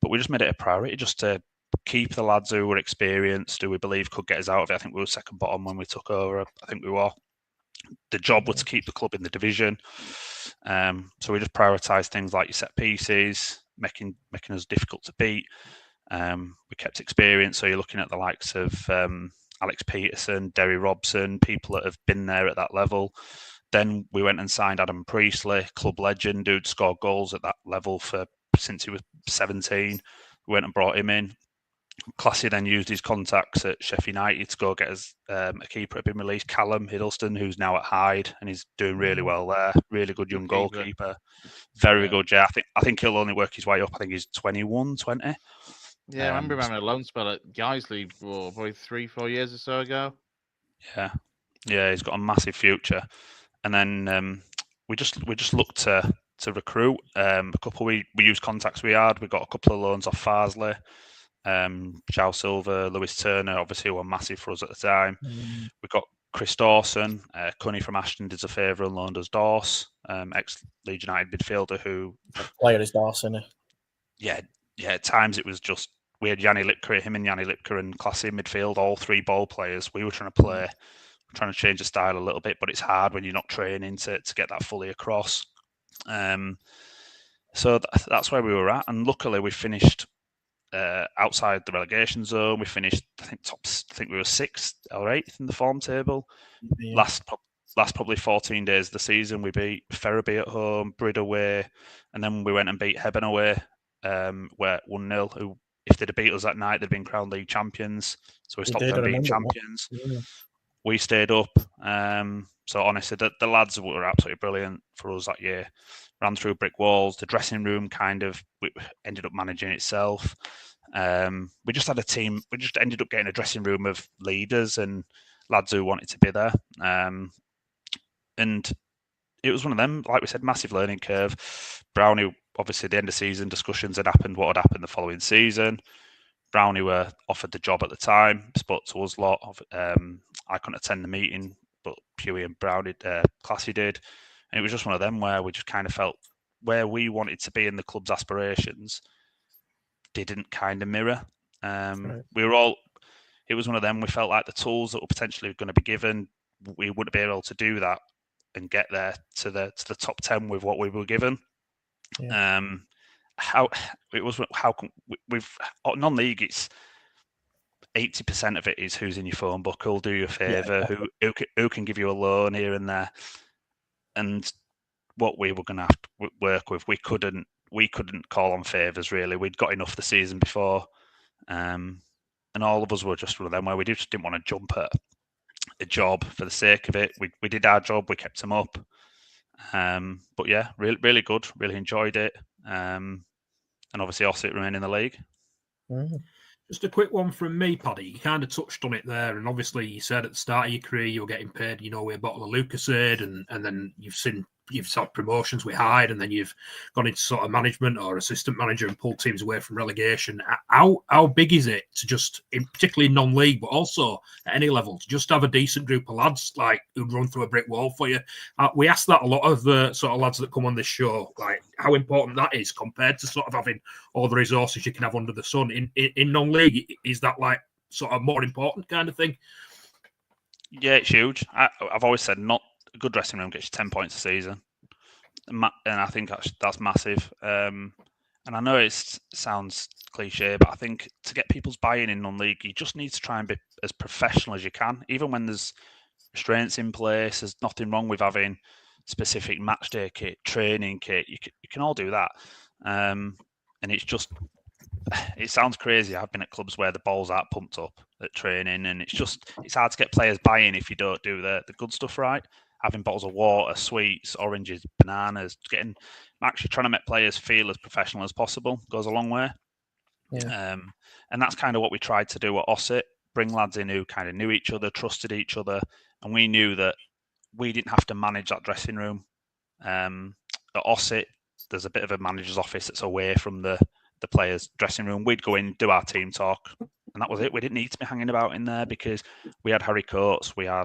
But we just made it a priority just to keep the lads who were experienced, who we believe could get us out of it. I think we were second bottom when we took over. I think we were. The job was to keep the club in the division. So we just prioritised things like your set pieces, making us difficult to beat. We kept experience. So you're looking at the likes of Alex Peterson, Derry Robson, people that have been there at that level. Then we went and signed Adam Priestley, club legend, who'd scored goals at that level since he was 17. We went and brought him in. Classy then used his contacts at Sheffield United to go get us a keeper had been released, Callum Hiddleston, who's now at Hyde, and he's doing really well there. Really good young goalkeeper. Very good, yeah. I think he'll only work his way up. I think he's 21, 20. Yeah, I remember him having a loan spell at Guiseley probably 3-4 years or so ago. Yeah, he's got a massive future. And then we just looked to recruit. A couple we used contacts we had. We got a couple of loans off Farsley. João Silva, Lewis Turner, obviously were massive for us at the time. We got Chris Dawson, Cunny from Ashton did us a favour and loaned us Dawes, ex-Leeds United midfielder who... Player is Dawson. Yeah, at times it was just... We had Yanni Lipker, him and Yanni Lipker and Classy midfield, all three ball players. We were trying to trying to change the style a little bit, but it's hard when you're not training to get that fully across. So that's where we were at, and luckily we finished outside the relegation zone. We finished, I think we were 6th or 8th in the form table. Yeah. Last probably 14 days of the season, we beat Ferriby at home, Brid away, and then we went and beat Hebburn away, where 1-0. Who, if they'd have beat us that night, they'd been crowned league champions. So we stopped them being champions. Yeah. We stayed up. So honestly, the lads were absolutely brilliant for us that year. Ran through brick walls. The dressing room ended up managing itself. We just had a team. We just ended up getting a dressing room of leaders and lads who wanted to be there. And it was one of them, like we said, massive learning curve. Brownie, obviously, at the end of season, discussions had happened, what had happened the following season. Brownie were offered the job at the time, spoke to us a lot. I couldn't attend the meeting, but Pewee and Brownie, Classy did. And it was just one of them where we just kind of felt where we wanted to be in the club's aspirations didn't kind of mirror. Right. It was one of them, we felt like the tools that were potentially going to be given, we wouldn't be able to do that and get there to the top 10 with what we were given. Yeah. We've non-league, it's 80% of it is who's in your phone book, who'll do you a favour, who can give you a loan here and there. And what we were going to have to work with, we couldn't call on favours really. We'd got enough the season before, and all of us were just one of them where we just didn't want to jump at a job for the sake of it. We did our job, we kept them up, but yeah, really good, really enjoyed it, and obviously Ossett remain in the league. Just a quick one from me, Paddy. You kind of touched on it there, and obviously you said at the start of your career you were getting paid, a bottle of Lucozade, and then you've seen you've sort of promotions with Hyde, and then you've gone into sort of management or assistant manager and pulled teams away from relegation. How big is it to just, particularly non-league, but also at any level, to just have a decent group of lads like who'd run through a brick wall for you? We ask that a lot of sort of lads that come on this show, like how important that is compared to sort of having all the resources you can have under the sun in non-league. Is that like sort of more important kind of thing? Yeah, it's huge. I've always said not a good dressing room gets you 10 points a season, and I think that's massive. And I know it sounds cliche, but I think to get people's buy-in in non-league, you just need to try and be as professional as you can. Even when there's restraints in place, there's nothing wrong with having specific match day kit, training kit. You can all do that. And it's just, it sounds crazy. I've been at clubs where the balls aren't pumped up at training, and it's hard to get players buy-in if you don't do the good stuff right. Having bottles of water, sweets, oranges, bananas, actually trying to make players feel as professional as possible goes a long way. Yeah. And that's kind of what we tried to do at Ossett, bring lads in who kind of knew each other, trusted each other, and we knew that we didn't have to manage that dressing room. At Ossett, there's a bit of a manager's office that's away from the players' dressing room. We'd go in, do our team talk, and that was it. We didn't need to be hanging about in there because we had Harry Coates, we had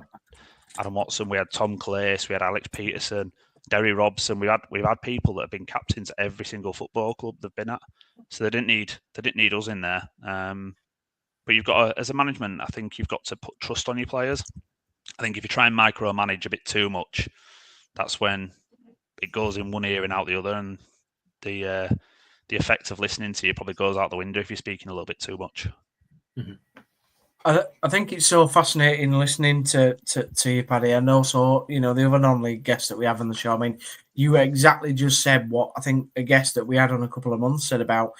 Adam Watson, we had Tom Clace, we had Alex Peterson, Derry Robson. We've had people that have been captains at every single football club they've been at, so they didn't need us in there. But you've got as a management, I think you've got to put trust on your players. I think if you try and micromanage a bit too much, that's when it goes in one ear and out the other, and the effect of listening to you probably goes out the window if you're speaking a little bit too much. Mm-hmm. I think it's so fascinating listening to you, Paddy, and also, the other non-league guests that we have on the show. I mean, you exactly just said what I think a guest that we had on a couple of months said about,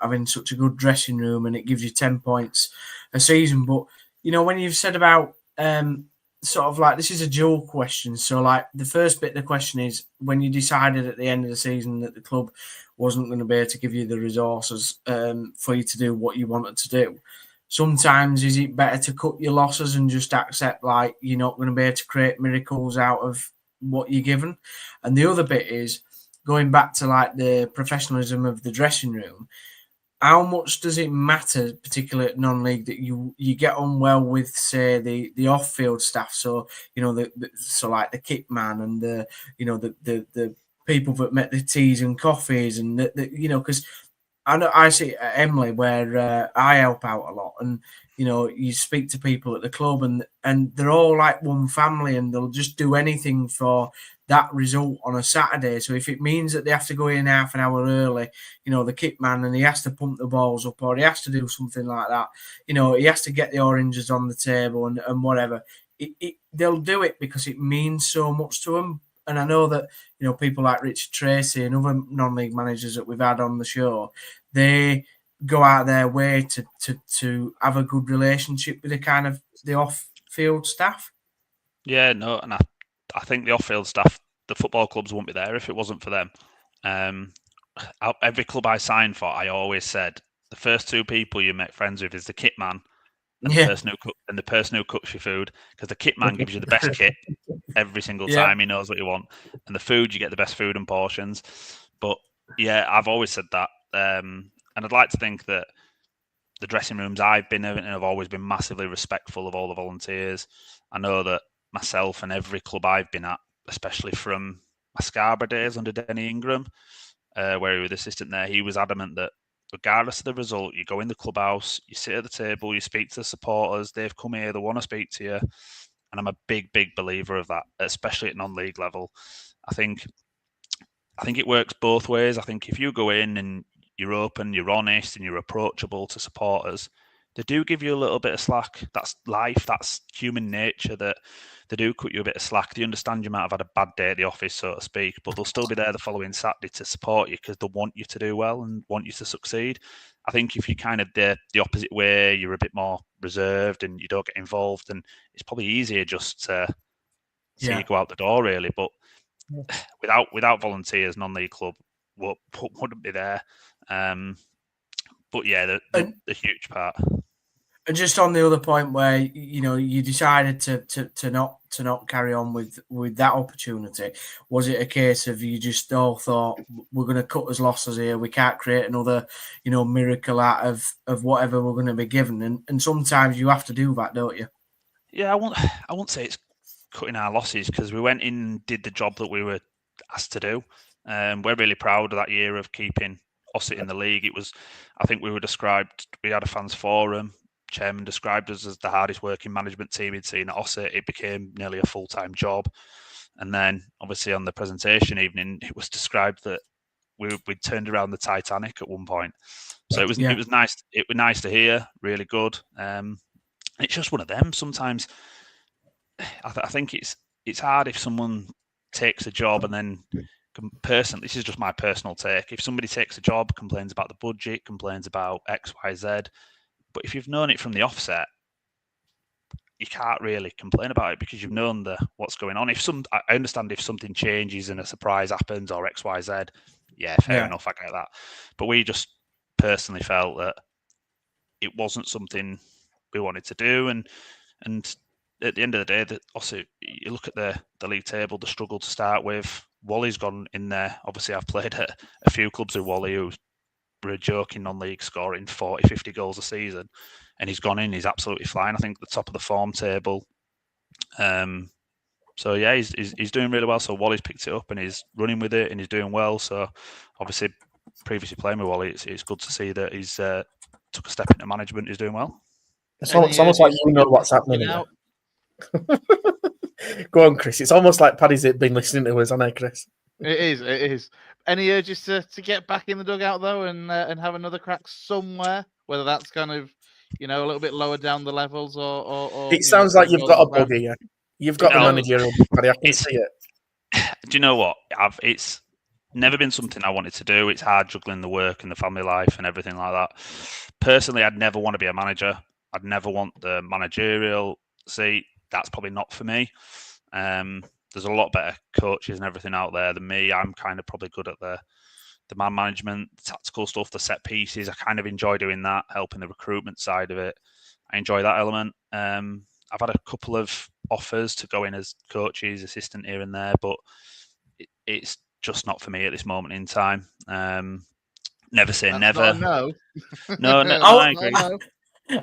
having such a good dressing room and it gives you 10 points a season. But, when you've said about sort of like, this is a dual question. So like the first bit of the question is, when you decided at the end of the season that the club wasn't going to be able to give you the resources for you to do what you wanted to do, sometimes is it better to cut your losses and just accept like you're not going to be able to create miracles out of what you're given? And the other bit is going back to like the professionalism of the dressing room. How much does it matter, particularly at non-league, that you get on well with, say, the off-field staff? So so like the kit man and the people that make the teas and coffees, and because I know I see at Emily where I help out a lot, and you speak to people at the club, and they're all like one family, and they'll just do anything for that result on a Saturday. So if it means that they have to go in half an hour early, the kit man, and he has to pump the balls up, or he has to do something like that, he has to get the oranges on the table and whatever. They'll do it because it means so much to them. And I know that, people like Richard Tracy and other non-league managers that we've had on the show, they go out their way to have a good relationship with the off-field staff. Yeah, no, and I think the off-field staff, the football clubs wouldn't be there if it wasn't for them. Every club I signed for, I always said the first two people you make friends with is the kit man and the person who cooks your food, because the kit man gives you the best kit every single time. He knows what you want, and the food, you get the best food and portions. But yeah, I've always said that, and I'd like to think that the dressing rooms I've been in have always been massively respectful of all the volunteers. I know that myself and every club I've been at, especially from my Scarborough days under Denny Ingram, where he was assistant there, he was adamant that regardless of the result, you go in the clubhouse, you sit at the table, you speak to the supporters, they've come here, they want to speak to you. And I'm a big, big believer of that, especially at non-league level. I think it works both ways. I think if you go in and you're open, you're honest, and you're approachable to supporters, they do give you a little bit of slack. That's life, that's human nature, that they do cut you a bit of slack. They understand you might have had a bad day at the office, so to speak, but they'll still be there the following Saturday to support you because they want you to do well and want you to succeed. I think if you kind of the opposite way, you're a bit more reserved and you don't get involved, and it's probably easier just to see you go out the door, really. But without volunteers, non-league club wouldn't be there. But yeah, the huge part. And just on the other point where you decided to not carry on with that opportunity, was it a case of you just all thought we're going to cut his losses here? We can't create another miracle out of whatever we're going to be given, and sometimes you have to do that, don't you? Yeah, I won't say it's cutting our losses because we went in and did the job that we were asked to do. We're really proud of that year of keeping Ossett in the league. It was, I think we had a fans forum. Chairman described us as the hardest working management team he'd seen at Ossett. It became nearly a full-time job. And then obviously on the presentation evening, it was described that we'd turned around the Titanic at one point. So it was nice. It was nice to hear, really good. It's just one of them. Sometimes I think it's hard if someone takes a job and then personally, this is just my personal take. If somebody takes a job, complains about the budget, complains about X, Y, Z, but if you've known it from the offset, you can't really complain about it because you've known what's going on. I understand if something changes and a surprise happens or X, Y, Z, fair enough, I get that. But we just personally felt that it wasn't something we wanted to do, and at the end of the day, also you look at the league table, the struggle to start with. Wally's gone in there. Obviously, I've played at a few clubs with Wally who were a joking non-league scoring 40, 50 goals a season, and he's gone in. He's absolutely flying. I think the top of the form table. So yeah, he's doing really well. So Wally's picked it up and he's running with it and he's doing well. So obviously, previously playing with Wally, it's good to see that he's took a step into management. He's doing well. It's almost like you know what's happening now. Go on, Chris. It's almost like Paddy's been listening to us, hasn't it, Chris? It is. Any urges to get back in the dugout though, and have another crack somewhere? Whether that's kind of a little bit lower down the levels, or it sounds like you've got a buggy. Yeah, you've got the managerial, Paddy. I can see it. Do you know what? It's never been something I wanted to do. It's hard juggling the work and the family life and everything like that. Personally, I'd never want to be a manager. I'd never want the managerial seat. That's probably not for me. There's a lot better coaches and everything out there than me. I'm kind of probably good at the man management, the tactical stuff, the set pieces. I kind of enjoy doing that, helping the recruitment side of it. I enjoy that element. I've had a couple of offers to go in as coaches, assistant here and there, but it's just not for me at this moment in time. Never say That's never. No. No, I agree.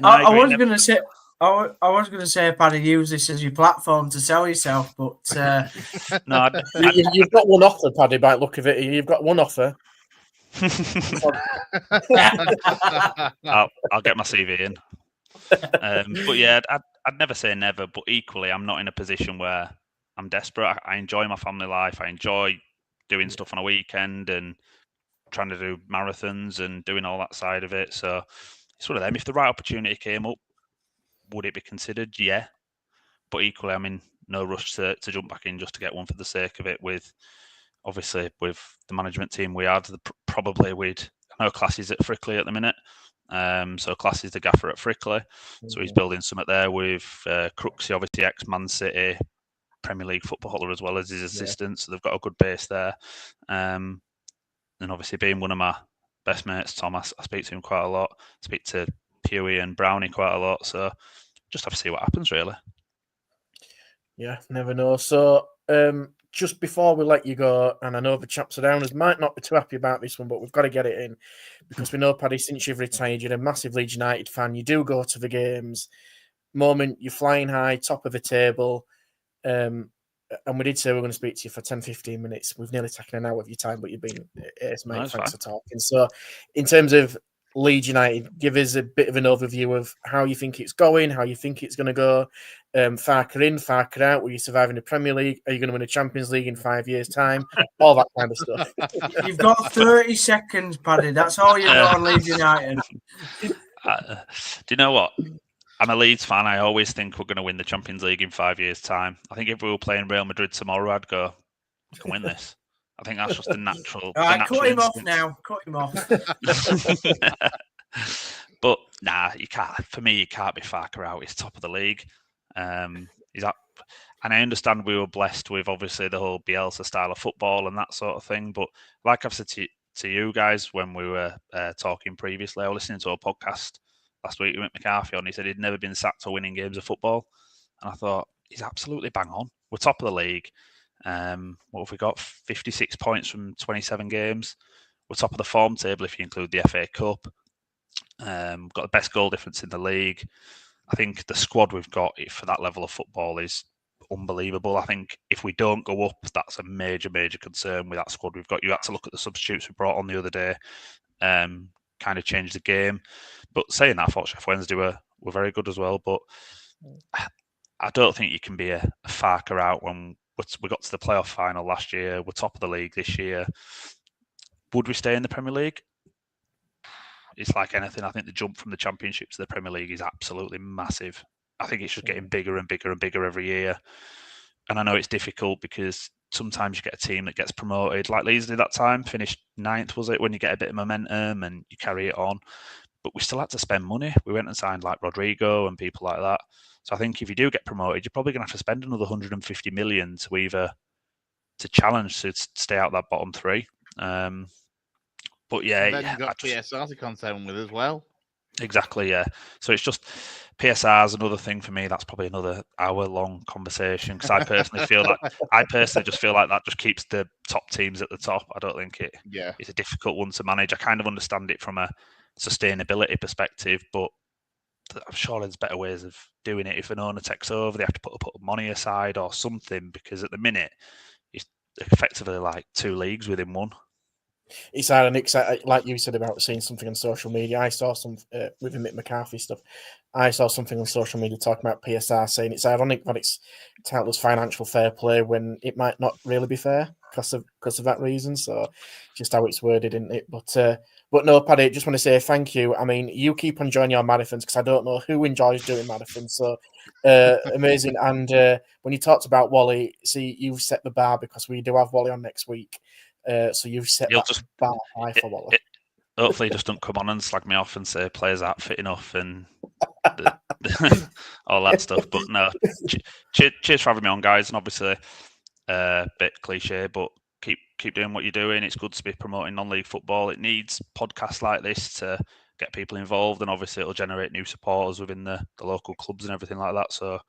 I was going to say. I was going to say, Paddy, use this as your platform to sell yourself, but no, you've got one offer, Paddy. By the look of it, you've got one offer. I'll get my CV in. But yeah, I'd never say never. But equally, I'm not in a position where I'm desperate. I enjoy my family life. I enjoy doing stuff on a weekend and trying to do marathons and doing all that side of it. So it's one of them. If the right opportunity came up, would it be considered? Yeah. But equally, I'm in no rush to jump back in just to get one for the sake of it. Obviously, with the management team we had, probably I know Classy's at Frickley at the minute. So Classy's the gaffer at Frickley. So he's building something there with Crooksy, obviously ex-Man City, Premier League footballer as well as his assistant. So they've got a good base there. And obviously being one of my best mates, Tom, I speak to him quite a lot. I speak to Huey and Brownie quite a lot, so just have to see what happens, really. Yeah, never know. So, just before we let you go, and I know the chaps around us might not be too happy about this one, but we've got to get it in because we know, Paddy, since you've retired, you're a massive Leeds United fan. You do go to the games. Moment, you're flying high, top of the table. And we did say we were going to speak to you for 10, 15 minutes. We've nearly taken an hour of your time, but you've been, mate, thanks for talking. So, in terms of Leeds United, give us a bit of an overview of how you think it's going, how you think it's going to go. Farker in, Farker out. Will you survive in the Premier League? Are you going to win a Champions League in 5 years' time? All that kind of stuff. You've got 30 seconds, Paddy. That's all you've got on Leeds United. Do you know what? I'm a Leeds fan. I always think we're going to win the Champions League in 5 years' time. I think if we were playing Real Madrid tomorrow, I'd go, we can win this. I think that's just the natural. All right, cut him off now. Cut him off. But nah, you can't. For me, you can't be Farker out. He's top of the league. He's up, and I understand we were blessed with obviously the whole Bielsa style of football and that sort of thing. But like I've said to you guys when we were talking previously, I was listening to a podcast last week with Mick McCarthy on. He said he'd never been sacked for winning games of football. And I thought, he's absolutely bang on. We're top of the league. What have we got? 56 points from 27 games. We're top of the form table if you include the FA Cup. Got the best goal difference in the league. I think the squad we've got for that level of football is unbelievable. I think if we don't go up, that's a major, major concern with that squad we've got. You had to look at the substitutes we brought on the other day. Kind of changed the game. But saying that, I thought Sheffield Wednesday were very good as well. But I don't think you can be a farker out when we got to the playoff final last year. We're top of the league this year. Would we stay in the Premier League? It's like anything. I think the jump from the Championship to the Premier League is absolutely massive. I think it's just getting bigger and bigger and bigger every year. And I know it's difficult because sometimes you get a team that gets promoted, like Leeds did that time, finished 9th, was it, when you get a bit of momentum and you carry it on. But we still had to spend money. We went and signed like Rodrigo and people like that. So I think if you do get promoted, you're probably going to have to spend another 150 million to challenge to stay out that bottom three. But yeah, and then you've got PSR to contend with as well. Exactly, yeah. So it's just PSR is another thing for me. That's probably another hour-long conversation because I personally just feel like that just keeps the top teams at the top. I don't think it's a difficult one to manage. I kind of understand it from a sustainability perspective, but I'm sure there's better ways of doing it. If an owner takes over, they have to put money aside or something because at the minute it's effectively like 2 leagues within one. It's ironic, like you said about seeing something on social media. I saw some with the Mick McCarthy stuff. I saw something on social media talking about PSR saying it's ironic that it's titled as financial fair play when it might not really be fair because of that reason. So just how it's worded, isn't it? But no, Paddy, just want to say thank you. I mean, you keep on enjoying your marathons because I don't know who enjoys doing marathons. So amazing. And when you talked about Wally, see, you've set the bar because we do have Wally on next week. So you've set that bar high for Wally. Hopefully, he just don't come on and slag me off and say players aren't fit enough and all that stuff. But no, cheers for having me on, guys. And obviously, a bit cliche, but keep doing what you're doing. It's good to be promoting non-league football. It needs podcasts like this to get people involved, and obviously it'll generate new supporters within the local clubs and everything like that. So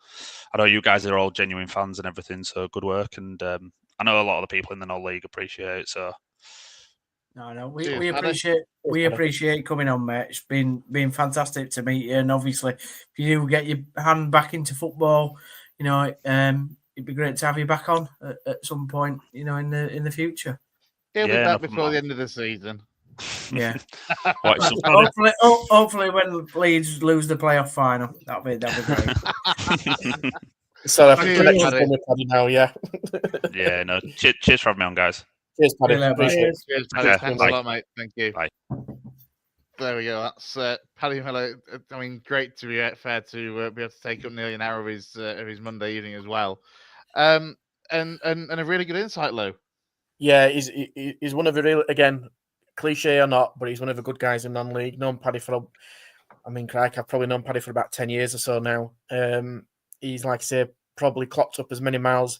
I know you guys are all genuine fans and everything, so good work. And I know a lot of the people in the non-league appreciate it. So no, we appreciate coming on, mate. It's been fantastic to meet you, and obviously if you get your hand back into football, you know, it'd be great to have you back on at some point, you know, in the future. He'll be back before the end of the season. Yeah. hopefully when Leeds lose the playoff final, that'll be great. So I think connection's with Paddy now, yeah. Yeah, no. Cheers for having me on, guys. Cheers, Paddy. Cheers, Paddy. Thanks a lot, mate. Thank you. Bye. There we go. That's Paddy Miller. I mean, great to be fair to be able to take up nearly an hour of his Monday evening as well, and a really good insight, Lou. Yeah, he's one of the real, again, cliche or not, but he's one of the good guys in non-league. Known Paddy I've probably known Paddy for about 10 years or so now. He's, like I say, probably clocked up as many miles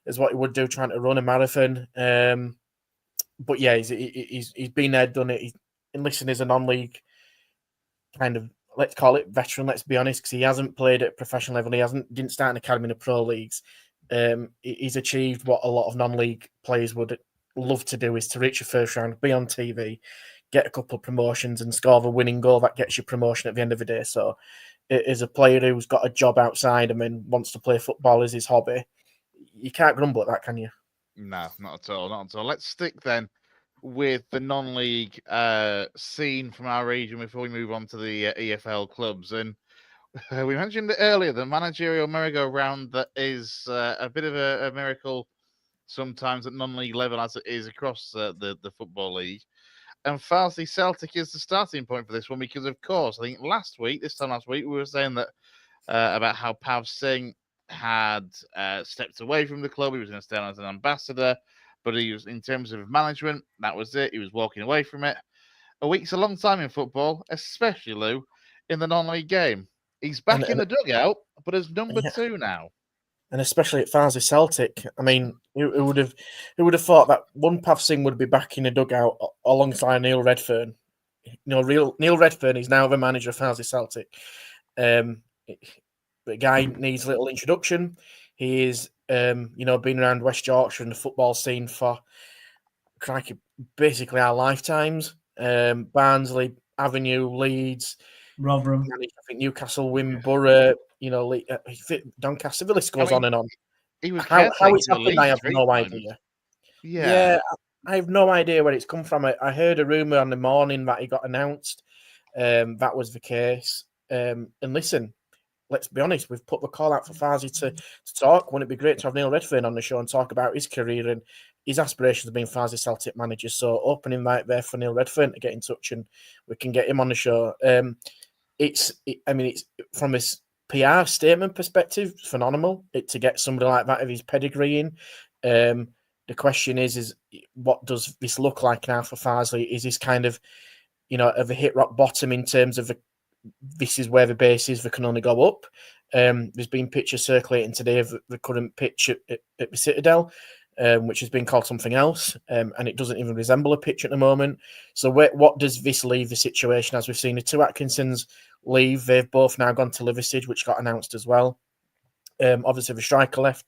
as what he would do trying to run a marathon. But yeah, he's been there, done it. He's enlisted as a non-league kind of, let's call it veteran, let's be honest, because he hasn't played at a professional level. He didn't start an academy in the pro leagues. He's achieved what a lot of non-league players would love to do, is to reach a first round, be on TV, get a couple of promotions and score the winning goal that gets you promotion at the end of the day. So it is a player who's got a job outside him and wants to play football as his hobby. You can't grumble at that, can you? No, not at all. Let's stick then with the non-league scene from our region before we move on to the EFL clubs. And we mentioned it earlier, the managerial merry-go-round that is a bit of a miracle sometimes at non-league level as it is across the Football League. And Farsley Celtic is the starting point for this one because, of course, I think this time last week, we were saying that about how Pav Singh had stepped away from the club. He was going to stay on as an ambassador, but he was, in terms of management, that was it. He was walking away from it. A week's a long time in football, especially, Lou, in the non-league game. He's back in the dugout, but as number 2 now. And especially at Farsley Celtic. I mean, who would have thought that one Pav Singh would be back in the dugout alongside Neil Redfern? Neil Redfern is now the manager of Farsley Celtic. The guy needs little introduction. He is, been around West Yorkshire and the football scene for basically our lifetimes. Barnsley, Avenue, Leeds, Rotherham. I think Newcastle, Wimborough, Doncaster. The list goes on and on. He was How it's caretaker happened, I have Leeds no 3 times. idea. Yeah. I have no idea where it's come from. I heard a rumor on the morning that he got announced. That was the case. And listen, let's be honest, we've put the call out for Farsley to talk. Wouldn't it be great to have Neil Redfern on the show and talk about his career and his aspirations of being Farsley Celtic manager? So open invite there for Neil Redfern to get in touch and we can get him on the show. It's from his PR statement perspective, phenomenal to get somebody like that of his pedigree in. The question is what does this look like now for Farsley? Is this kind of, of a hit rock bottom in terms of this is where the base is, they can only go up? There's been pictures circulating today of the current pitch at the Citadel, which has been called something else, and it doesn't even resemble a pitch at the moment. So what does this leave the situation? As we've seen, the two Atkinsons leave. They've both now gone to Liversidge, which got announced as well. Obviously, the striker left.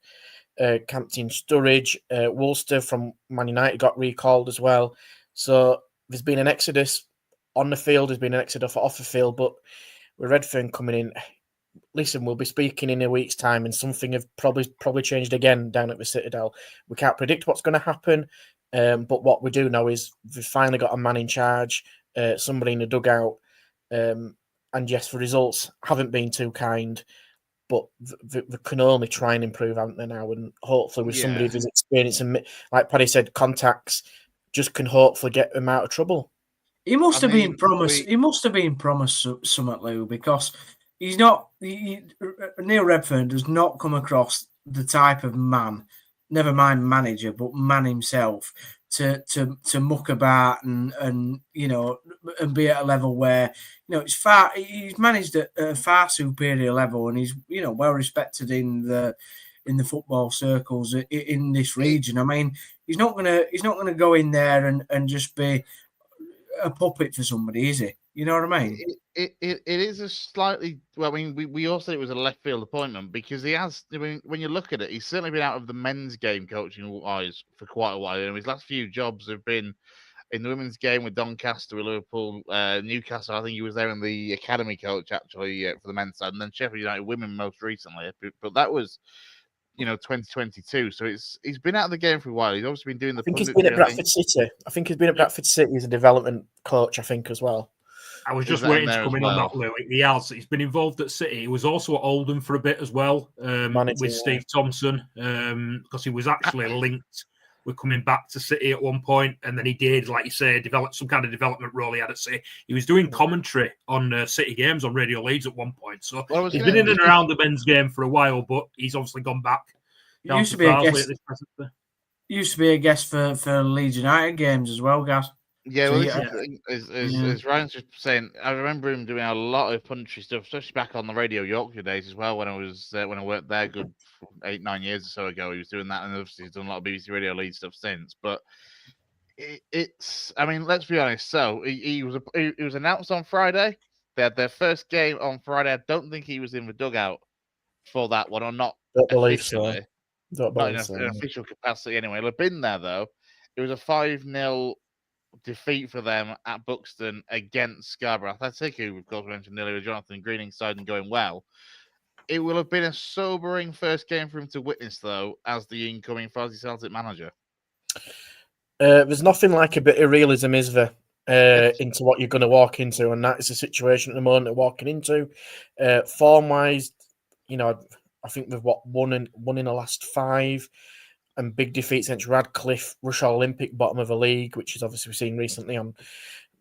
Captain Sturridge, Woolster from Man United got recalled as well. So there's been an exodus on the field, there's been an exodus off the field, but with Redfern coming in, listen, we'll be speaking in a week's time and something have probably changed again down at the Citadel. We can't predict what's going to happen, but what we do know is we've finally got a man in charge, somebody in the dugout, and yes, the results haven't been too kind, but they can only try and improve, haven't they now? And hopefully with somebody with experience and, like Paddy said, contacts, just can hopefully get them out of trouble. He must have been promised. He must have been promised something, Lou, because he's not. Neil Redfern does not come across the type of man, never mind manager, but man himself, to muck about and be at a level where it's far. He's managed at a far superior level, and he's well respected in the football circles in this region. I mean, he's not gonna go in there and just be a puppet for somebody, is it? You know what I mean? It is a slightly. Well, I mean, we all said it was a left field appointment because he has. I mean, when you look at it, he's certainly been out of the men's game coaching wise for quite a while. And his last few jobs have been in the women's game with Doncaster, with Liverpool, Newcastle. I think he was there in the academy coach actually for the men's side, and then Sheffield United women most recently. But that was 2022. So he's been out of the game for a while. He's obviously been doing the. I think he's been at Bradford City. I think he's been at Bradford City as a development coach, I think, as well. I was just waiting to come in on that, Lou. He's been involved at City. He was also at Oldham for a bit as well, with Steve Thompson, because he was actually linked with coming back to City at one point, and then he did, like you say, develop some kind of development role he had at City. He was doing commentary on City games on Radio Leeds at one point, so he's been in and around the men's game for a while, but he's obviously gone back. Used to be a guest for Leeds United games as well, guys. Yeah, well, as Ryan's just saying, I remember him doing a lot of punchy stuff, especially back on the Radio Yorkshire days as well. When I worked there, good 8-9 years or so ago, he was doing that, and obviously he's done a lot of BBC Radio Leeds stuff since. But it's, I mean, let's be honest. So he was announced on Friday. They had their first game on Friday. I don't think he was in the dugout for that one, or not. Don't believe officially. So. Don't believe not so. in an official capacity anyway. He'll have been there though. It was a 5-0 defeat for them at Buxton against Scarborough Athletic, who, of course, we mentioned earlier, Jonathan Greening's side and going well. It will have been a sobering first game for him to witness, though, as the incoming Farsley Celtic manager. There's nothing like a bit of realism, is there, into what you're going to walk into, and that is the situation at the moment they're walking into. Form-wise, I think they've won in the last 5. And big defeats against Radcliffe, Rush Olympic, bottom of the league, which is obviously we've seen recently on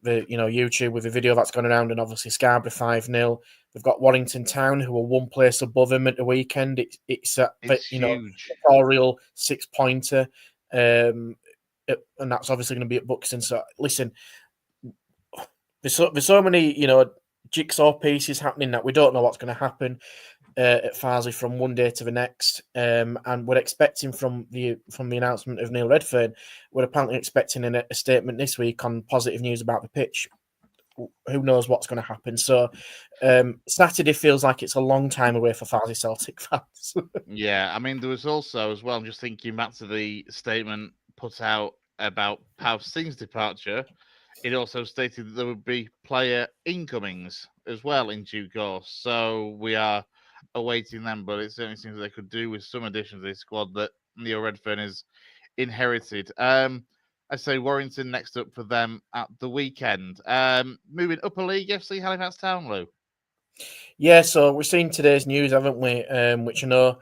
the YouTube with a video that's gone around, and obviously Scarborough 5-0. They've got Warrington Town, who are one place above them at the weekend. It's huge. Oriel 6-pointer, and that's obviously going to be at Buxton. So listen, there's so many jigsaw pieces happening that we don't know what's going to happen at Farsley from one day to the next, and we're expecting from the announcement of Neil Redfern, we're apparently expecting a statement this week on positive news about the pitch. who knows what's going to happen. So Saturday feels like it's a long time away for Farsley Celtic fans. Yeah, I mean, there was also as well. I'm just thinking back to the statement put out about Pav Singh's departure. It also stated that there would be player incomings as well in due course. So we are awaiting them, but it certainly seems they could do with some additions to this squad that Neil Redfern has inherited. I say Warrington next up for them at the weekend. Moving Upper League, FC Halifax Town, Lou. Yeah, so we've seen today's news, haven't we? Which I know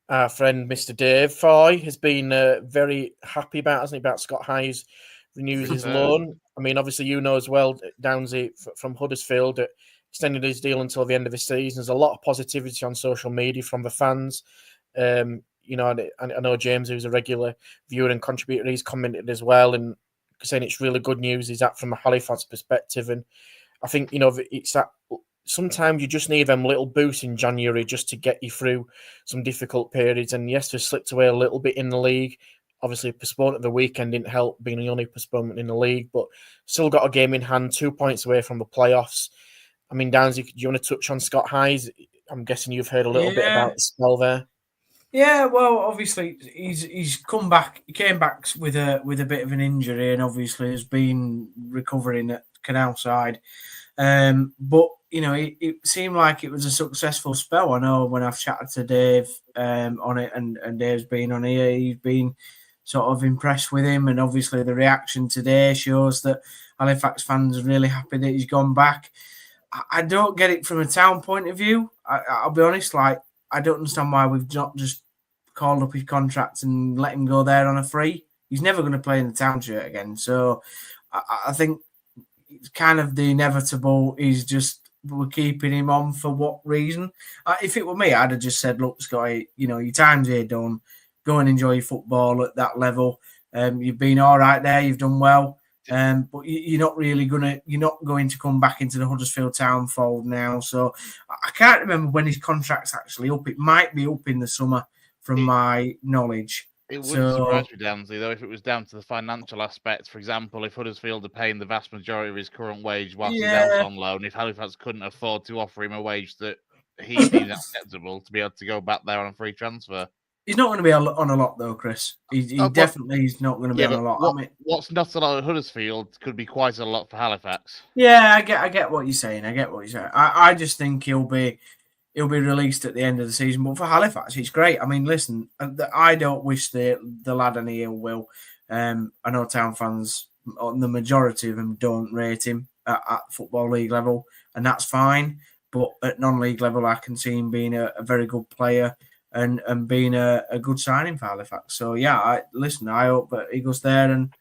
our friend Mr. Dave Foy has been very happy about, hasn't he, about Scott Hayes renews his loan. I mean, obviously, you know as well, Downsy from Huddersfield extended his deal until the end of the season. There's a lot of positivity on social media from the fans. You know, and I know James, who's a regular viewer and contributor, he's commented as well and saying it's really good news. Is that from a Halifax perspective? And I think, you know, it's that sometimes you just need them little boosts in January just to get you through some difficult periods. And yes, they slipped away a little bit in the league. Obviously, postponement of the weekend didn't help, being the only postponement in the league, but still got a game in hand, 2 points away from the playoffs. I mean, Downsy, do you want to touch on Scott Hayes? I'm guessing you've heard a little bit about the spell there. Yeah, well, obviously he's come back. He came back with a bit of an injury, and obviously has been recovering at Canal Side. But you know, it seemed like it was a successful spell. I know when I've chatted to Dave on it, and Dave's been on here, he's been sort of impressed with him, and obviously the reaction today shows that Halifax fans are really happy that he's gone back. I don't get it from a Town point of view. I'll be honest, like, I don't understand why we've not just called up his contract and let him go there on a free. He's never going to play in the Town shirt again. So I think it's kind of the inevitable is just we're keeping him on for what reason. If it were me, I'd have just said, look, Scotty, you know, your time's here done. Go and enjoy your football at that level. You've been all right there. You've done well. But you're not going to come back into the Huddersfield Town fold now. So I can't remember when his contract's actually up. It might be up in the summer, from my knowledge. It wouldn't surprise me, Downsy, though, if it was down to the financial aspects. For example, if Huddersfield are paying the vast majority of his current wage whilst he's out on loan, if Halifax couldn't afford to offer him a wage that he deems acceptable to be able to go back there on a free transfer. He's not going to be on a lot, though, Chris. He definitely is not going to be on a lot. What's not a lot at Huddersfield could be quite a lot for Halifax. Yeah, I get what you're saying. I just think he'll be released at the end of the season. But for Halifax, it's great. I mean, listen, I don't wish the lad any ill will. I know Town fans, the majority of them, don't rate him at Football League level, and that's fine. But at non-league level, I can see him being a very good player and being a good signing for Halifax. So, yeah, I hope that he goes there and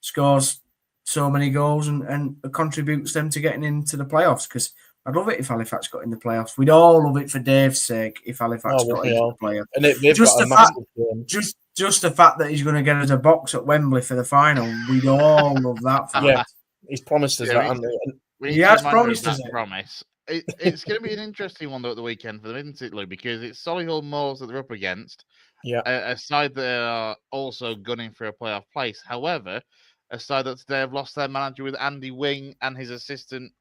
scores so many goals and contributes them to getting into the playoffs, because I'd love it if Halifax got in the playoffs. We'd all love it for Dave's sake if Halifax got into the playoffs. And just the fact that he's going to get us a box at Wembley for the final, we'd all love that. He's promised us that. He has promised us promise. It's going to be an interesting one, though, at the weekend for them, isn't it, Lou? Because it's Solihull Moors that they're up against. Yeah. A side that are also gunning for a playoff place. However, a side that today have lost their manager with Andy Wing and his assistant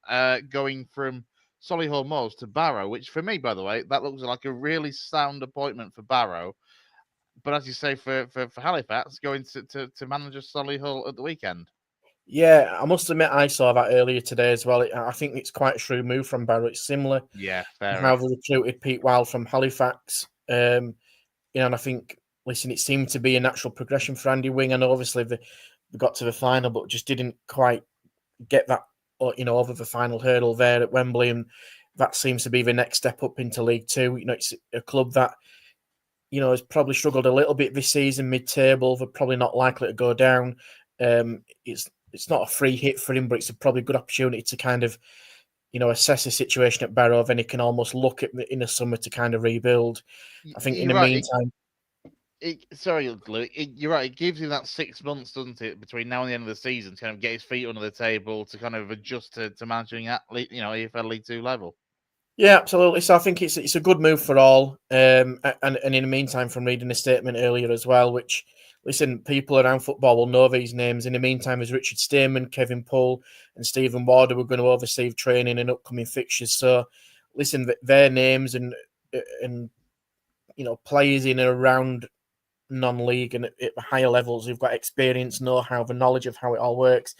going from Solihull Moors to Barrow, which for me, by the way, that looks like a really sound appointment for Barrow. But as you say, for Halifax, going to manage Solihull at the weekend. Yeah, I must admit I saw that earlier today as well. I think it's quite a shrewd move from Barrow. It's similar. Yeah, fair how they recruited Pete Wild from Halifax. And I think, listen, it seemed to be a natural progression for Andy Wing. And obviously they got to the final, but just didn't quite get that, over the final hurdle there at Wembley. And that seems to be the next step up into League Two. It's a club that, has probably struggled a little bit this season, mid-table. They're probably not likely to go down. It's not a free hit for him, but it's a probably good opportunity to kind of, assess the situation at Barrow. Then he can almost look at in the summer to kind of rebuild. I think in the meantime. You're right. It gives him that 6 months, doesn't it, between now and the end of the season to kind of get his feet under the table, to kind of adjust to managing at EFL League Two level. Yeah, absolutely. So I think it's a good move for all. And in the meantime, from reading the statement earlier as well, which, listen, people around football will know these names. In the meantime, there's Richard Stearman, Kevin Poole, and Stephen Ward who are going to oversee training and upcoming fixtures. So, listen, their names and players in and around non-league and at higher levels who've got experience, know-how, the knowledge of how it all works.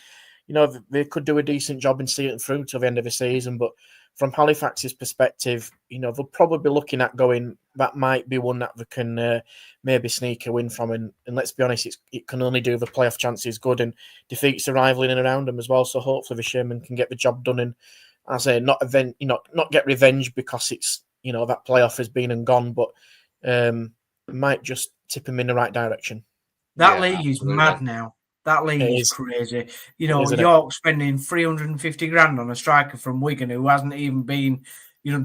They could do a decent job and see it through till the end of the season. But from Halifax's perspective, they'll probably be looking at going, that might be one that they can maybe sneak a win from. And let's be honest, it can only do the playoff chances good and defeats the rival in and around them as well. So hopefully the Sherman can get the job done and, I say, not get revenge because it's, that playoff has been and gone, but might just tip him in the right direction. That league is mad now. That league is crazy. York spending 350 grand on a striker from Wigan who hasn't even been,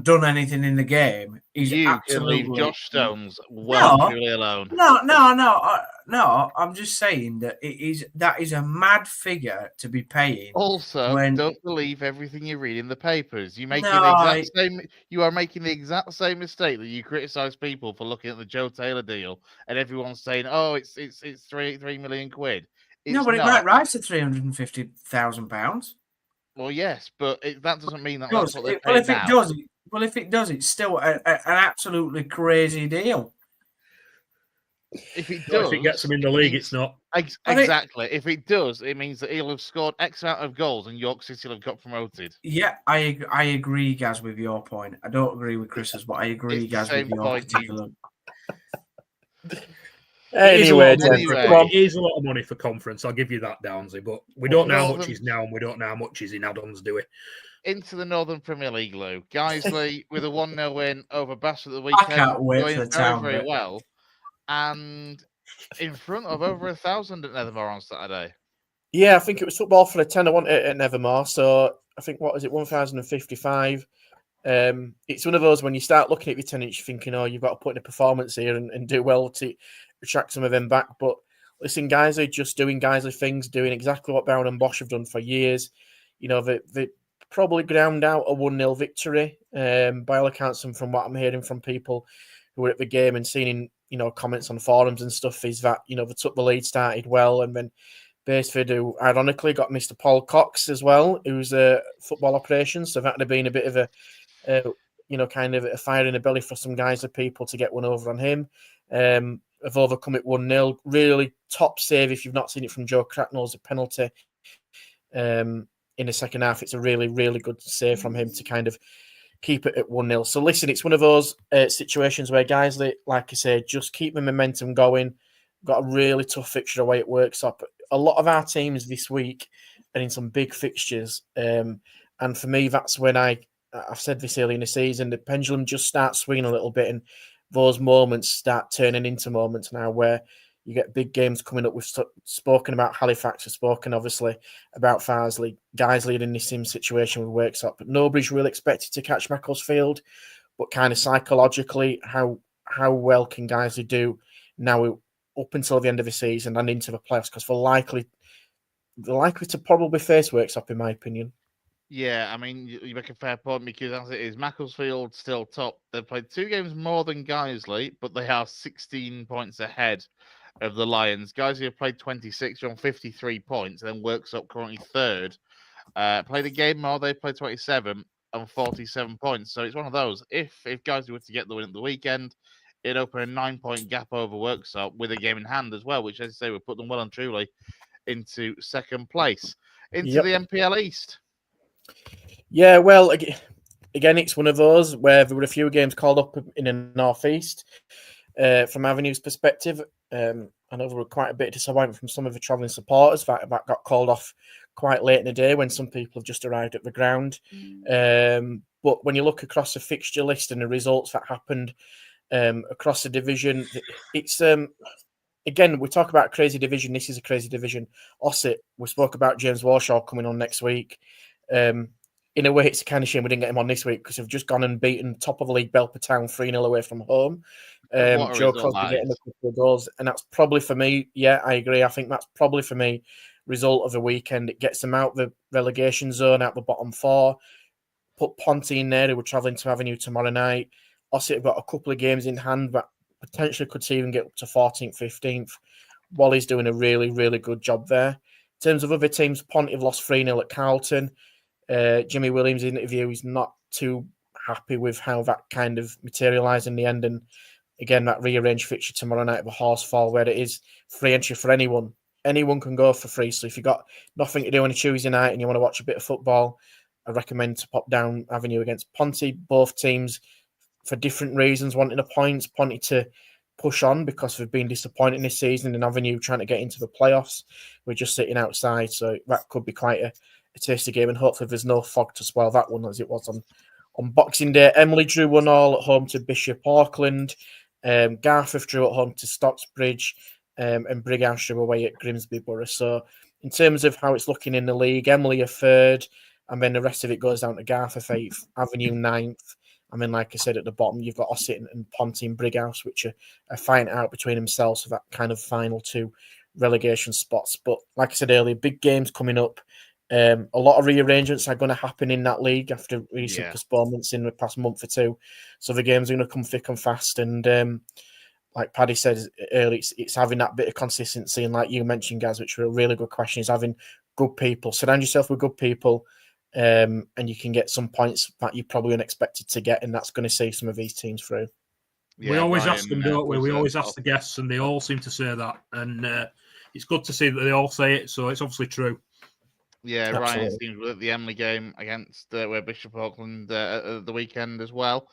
done anything in the game. He's absolutely... can leave Josh Stones truly alone. No. I'm just saying that that is a mad figure to be paying. Also, don't believe everything you read in the papers. You are making the exact same mistake that you criticise people for looking at the Joe Taylor deal, and everyone's saying, "Oh, it's £3 million." It might rise to £350,000. Well, yes, but that doesn't mean that's what they're paying now. If it does, it's still an absolutely crazy deal. If it does, if it gets them in the league, it's not. Exactly. If it does, it means that he'll have scored X amount of goals and York City will have got promoted. Yeah, I agree, Gaz, with your point. I don't agree with Chris's, but I agree, Gaz, with your particular. Anyway, it is a lot of money for conference. I'll give you that, Downsy. But we don't know how much is now, and we don't know how much is in add-ons, do we? Into the Northern Premier League, Lou. Guiseley with a 1-0 win over Bradford at the weekend. I can't wait for the town. Very well. And in front of over 1,000 at Nethermore on Saturday. Yeah, I think it was football for a tenner, wasn't it, at Nethermore? So I think, 1,055? It's one of those when you start looking at your tenants, you're thinking, you've got to put in a performance here and do well to attract some of them back. But listen, Guiseley just doing Guiseley things, doing exactly what Brown and Bosch have done for years. They probably ground out a 1-0 victory. By all accounts, and from what I'm hearing from people who were at the game and seeing comments on forums and stuff, is that, they took the lead, started well, and then Baseford, who ironically got Mr. Paul Cox as well, who's a football operations. So that would have been a bit of a kind of a fire in the belly for some guys of people to get one over on him. Have overcome it 1-0. Really top save if you've not seen it from Joe Cracknell's a penalty in the second half. It's a really, really good save from him to kind of keep it at 1-0. So listen, it's one of those situations where guys, like I say, just keep the momentum going. Got a really tough fixture away at Worksop. A lot of our teams this week are in some big fixtures. And for me, that's when I've said this early in the season, the pendulum just starts swinging a little bit, and those moments start turning into moments now where you get big games coming up. We've spoken about Halifax, we've spoken obviously about Farsley. Guiseley in this same situation with Worksop, but nobody's really expected to catch Macclesfield. But kind of psychologically, how well can Guiseley do now up until the end of the season and into the playoffs? Because they're likely to probably face Worksop, in my opinion. Yeah, I mean, you make a fair point because as it is, Macclesfield still top. They've played 2 games more than Guiseley, but they are 16 points ahead of the Lions. Guiseley have played 26, on 53 points, and then Worksop currently third. Played a game more, they've played 27 on 47 points. So it's one of those. If Guiseley were to get the win at the weekend, it'd open a 9-point gap over Worksop with a game in hand as well, which, as I say, would put them well and truly into second place. Into the MPL East. Yeah, well, again, it's one of those where there were a few games called up in the northeast. From Avenue's perspective, I know there were quite a bit of disappointment from some of the travelling supporters that got called off quite late in the day when some people have just arrived at the ground. But when you look across the fixture list and the results that happened across the division, it's again, we talk about a crazy division. This is a crazy division. Ossett, we spoke about James Warshaw coming on next week. In a way, it's a kind of shame we didn't get him on this week because we've just gone and beaten top of the league Belper Town 3-0 away from home. Joe Crosby getting a couple of goals. And that's probably for me, yeah, I agree. I think that's probably for me result of the weekend. It gets them out the relegation zone, out the bottom 4. Put Ponty in there, who were travelling to Avenue tomorrow night. Ossett have got a couple of games in hand that potentially could see even get up to 14th, 15th. Wally's doing a really, really good job there. In terms of other teams, Ponty have lost 3-0 at Carlton. Jimmy Williams' interview is not too happy with how that kind of materialised in the end. And again, that rearranged fixture tomorrow night of a Horsefall, where it is free entry for anyone. Anyone can go for free. So if you've got nothing to do on a Tuesday night and you want to watch a bit of football, I recommend to pop down Avenue against Ponty. Both teams, for different reasons, wanting the points. Ponty to push on because they've been disappointing this season, and Avenue trying to get into the playoffs. We're just sitting outside, so that could be quite a tasty game, and hopefully there's no fog to spoil that one as it was on Boxing Day. Emily drew 1-1 at home to Bishop Auckland. Garforth drew at home to Stocksbridge, and Brighouse drew away at Grimsby Borough. So in terms of how it's looking in the league, Emily are third, and then the rest of it goes down to Garforth 8th, Avenue 9th. And then, like I said, at the bottom, you've got Ossett and Ponty and Brighouse, which are fighting out between themselves for that kind of final 2 relegation spots. But like I said earlier, big games coming up. A lot of rearrangements are going to happen in that league after recent postponements in the past month or 2. So the games are going to come thick and fast. And like Paddy said earlier, it's having that bit of consistency. And like you mentioned, guys, which were a really good question, is having good people. Surround yourself with good people. And you can get some points that you probably unexpected to get, and that's going to see some of these teams through. We always ask them, don't we? We always ask the guests, and they all seem to say that. And it's good to see that they all say it, so it's obviously true. Yeah, Absolutely. Ryan, it seems at the Emily game against where Bishop Auckland the weekend as well.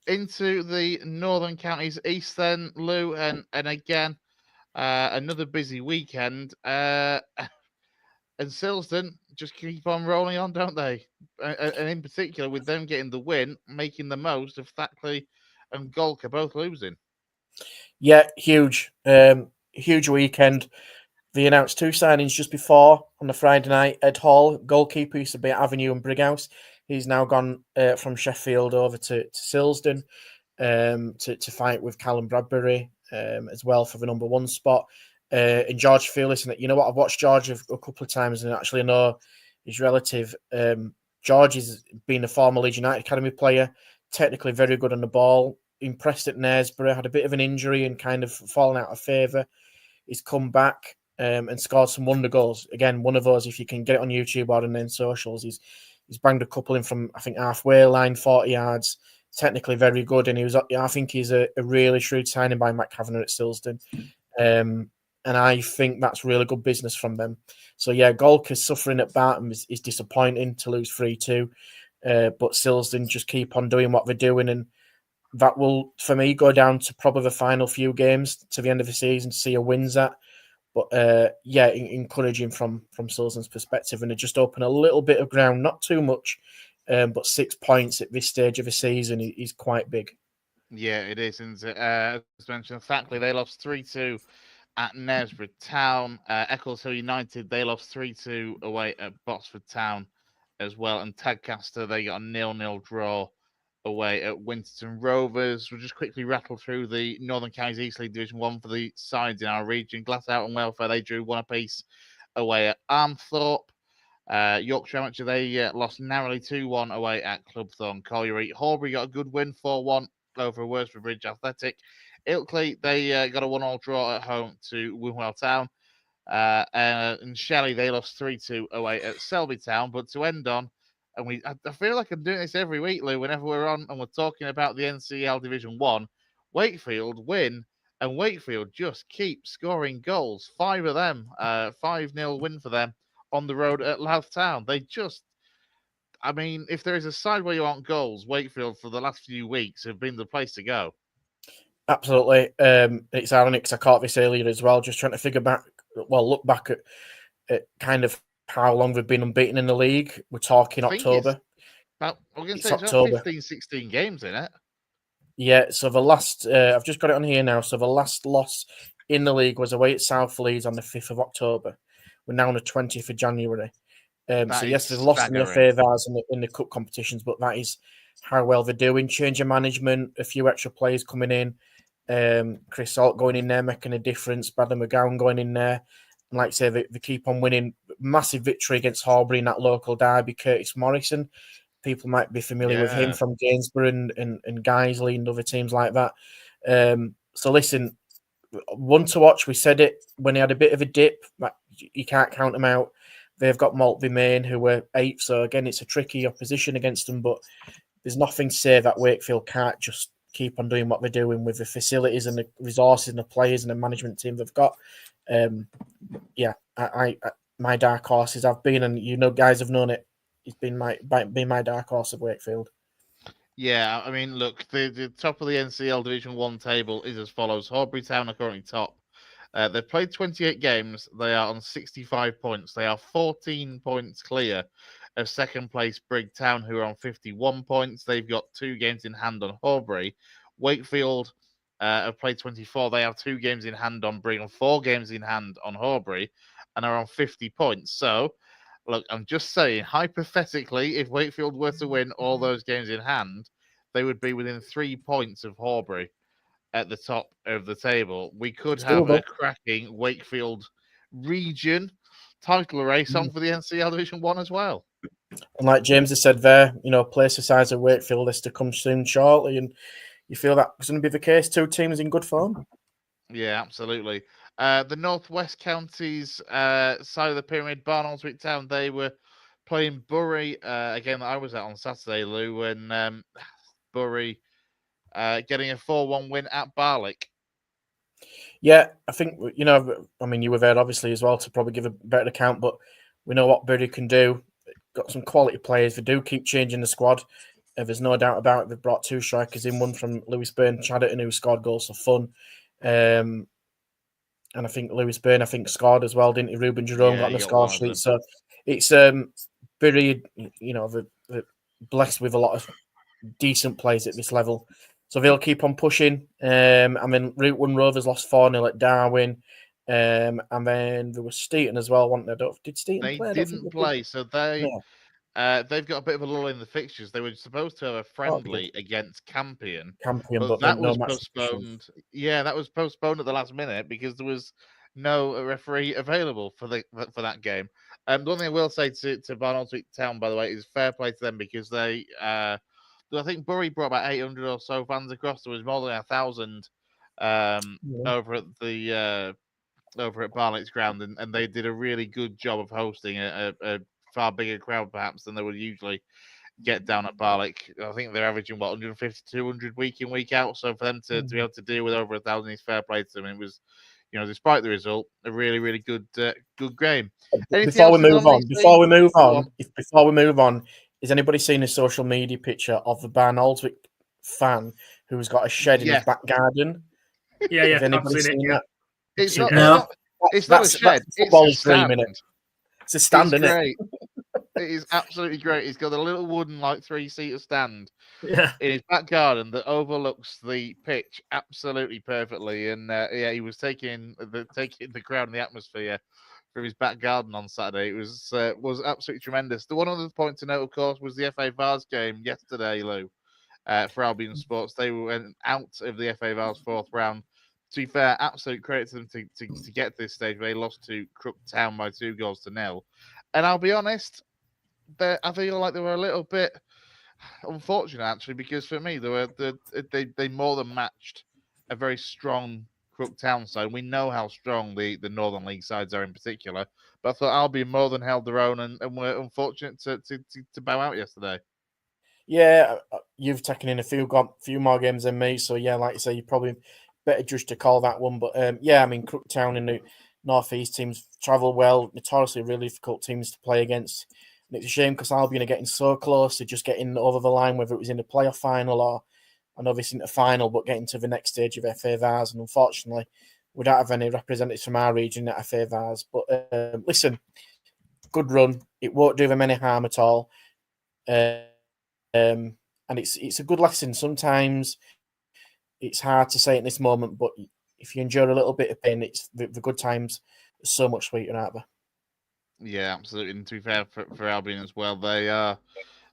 Into the Northern Counties East then, Lou, and again, another busy weekend. And Silsden just keep on rolling on, don't they? And in particular, with them getting the win, making the most of Thackley and Golka both losing. Yeah, huge. Huge weekend. They announced 2 signings just before on the Friday night. Ed Hall, goalkeeper, used to be at Avenue and Brighouse. He's now gone from Sheffield over to Silsden to fight with Callum Bradbury as well for the number 1 spot. And George Fearless, and you know what, I've watched George a couple of times and actually know his relative. George has been a former Leeds United Academy player, technically very good on the ball, impressed at Knaresborough, had a bit of an injury and kind of fallen out of favour. He's come back and scored some wonder goals. Again, one of those, if you can get it on YouTube or on then socials, he's banged a couple in from, I think, halfway line, 40 yards. Technically very good, and I think he's a really shrewd signing by Matt Kavanagh at Silsden. And I think that's really good business from them. So, yeah, Golka's suffering at Barton is disappointing to lose 3-2. But Silsden just keep on doing what they're doing. And that will, for me, go down to probably the final few games to the end of the season to see who wins that. But, yeah, encouraging from Silsden's perspective. And it just open a little bit of ground, not too much, but 6 points at this stage of the season is quite big. Yeah, it is. And as mentioned, Thackley, they lost 3-2. At Knaresborough Town. Eccleshill United, they lost 3-2 away at Botsford Town as well. And Tadcaster, they got a 0-0 draw away at Winterton Rovers. We'll just quickly rattle through the Northern Counties East League Division 1 for the sides in our region. Glasshout and Welfare, they drew 1 apiece away at Armthorpe. Yorkshire Amateur, they lost narrowly 2-1 away at Clubthorne Colliery. Horbury got a good win, 4-1 over Worsford Bridge Athletic. Ilkley, they got a 1-1 draw at home to Woonwell Town. And Shelley, they lost 3-2 away at Selby Town. But to end on, and I feel like I'm doing this every week, Lou, whenever we're on and we're talking about the NCL Division 1, Wakefield win, and Wakefield just keep scoring goals. 5 of them, 5-0 win for them on the road at Louth Town. They just, I mean, if there is a side where you want goals, Wakefield for the last few weeks have been the place to go. Absolutely. It's ironic because I caught this earlier as well, just trying to look back at kind of how long they've been unbeaten in the league. We're talking October. I'm going to say it's October. 15, 16 games in it. Yeah, so the last, I've just got it on here now. So the last loss in the league was away at South Leeds on the 5th of October. We're now on the 20th of January. So yes, they've lost in the FA Vars in the cup competitions, but that is how well they're doing. Change of management, a few extra players coming in. Chris Salt going in there, making a difference. Bradley McGowan going in there. And like I say, they keep on winning. Massive victory against Horbury in that local derby. Curtis Morrison, people might be familiar with him from Gainsborough and Guiseley and other teams like that. So listen, one to watch. We said it when he had a bit of a dip. You can't count them out. They've got Maltby Main, who were 8th. So again, it's a tricky opposition against them. But there's nothing to say that Wakefield can't just keep on doing what they're doing with the facilities and the resources and the players and the management team they've got. I my dark horses have been, and guys have known it. It's been my dark horse of Wakefield. Yeah, I mean, look, the top of the NCL Division 1 table is as follows. Horbury Town are currently top. They've played 28 games. They are on 65 points. They are 14 points clear of second place Brig Town, who are on 51 points. They've got 2 games in hand on Horbury. Wakefield have played 24. They have 2 games in hand on Brig and 4 games in hand on Horbury and are on 50 points. So, look, I'm just saying, hypothetically, if Wakefield were to win all those games in hand, they would be within 3 points of Horbury at the top of the table. We could have a cracking Wakefield region title race on for the NCL Division 1 as well. And like James has said there, place the size of Wakefield is to come soon shortly, and you feel that's going to be the case. 2 teams in good form. Yeah, absolutely. The Northwest Counties side of the pyramid, Barnoldswick Town, they were playing Bury. Again, I was out on Saturday, Lou, and Bury getting a 4-1 win at Barlick. Yeah, I think, you were there obviously as well to probably give a better account, but we know what Bury can do. Got some quality players. They do keep changing the squad. There's no doubt about it. They've brought 2 strikers in, one from Lewis Byrne, Chadderton, who scored goals for fun. And I think Lewis Byrne, scored as well, didn't he? Ruben Jerome got on the score sheet. So it's Bury, they're blessed with a lot of decent players at this level. So they'll keep on pushing. And then Route 1 Rovers lost 4-0 at Darwin. And then there was Steeton as well, wasn't there? Did Steeton play? They didn't play, so they've got a bit of a lull in the fixtures. They were supposed to have a friendly against Campion, but that was postponed. Yeah, that was postponed at the last minute because there was no referee available for that game. The one thing I will say to Barnoldswick Town, by the way, is fair play to them because they, I think Bury brought about 800 or so fans across. There was more than 1,000 over at Barlick's ground, and they did a really good job of hosting a far bigger crowd perhaps than they would usually get down at Barlick. I think they're averaging 150 to 200 week in, week out. So for them to be able to deal with over 1,000 is fair play to them. It was, despite the result, a really, really good game. Before we move on, has anybody seen a social media picture of the Barnoldswick fan who's got a shed in his back garden? Yeah. Has anybody seen that? It's not a shed. It's a stand. It's a stand, isn't it? It is absolutely great. He's got a little wooden, 3-seater stand in his back garden that overlooks the pitch absolutely perfectly. And he was taking the crowd and the atmosphere from his back garden on Saturday. It was absolutely tremendous. The one other point to note, of course, was the FA Vars game yesterday, Lou, for Albion Sports. They went out of the FA Vars 4th round. To be fair, absolute credit to them to get to this stage. They lost to Crook Town by 2-0. And I'll be honest, I feel like they were a little bit unfortunate, actually, because for me, they more than matched a very strong Crook Town side. We know how strong the Northern League sides are in particular, but I thought Albion more than held their own and were unfortunate to bow out yesterday. Yeah, you've taken in a few more games than me, so yeah, like you say, you probably better judge to call that one. But Crook Town and the North East teams travel well, notoriously really difficult teams to play against. And it's a shame because Albion are getting so close to just getting over the line, whether it was in the playoff final or, I know this isn't a final, but getting to the next stage of FA Vars. And unfortunately, we don't have any representatives from our region at FA Vars. But listen, good run. It won't do them any harm at all. And it's a good lesson. Sometimes it's hard to say in this moment, but if you endure a little bit of pain, it's the good times are so much sweeter, aren't they? Yeah, absolutely. And to be fair for Albion as well, they are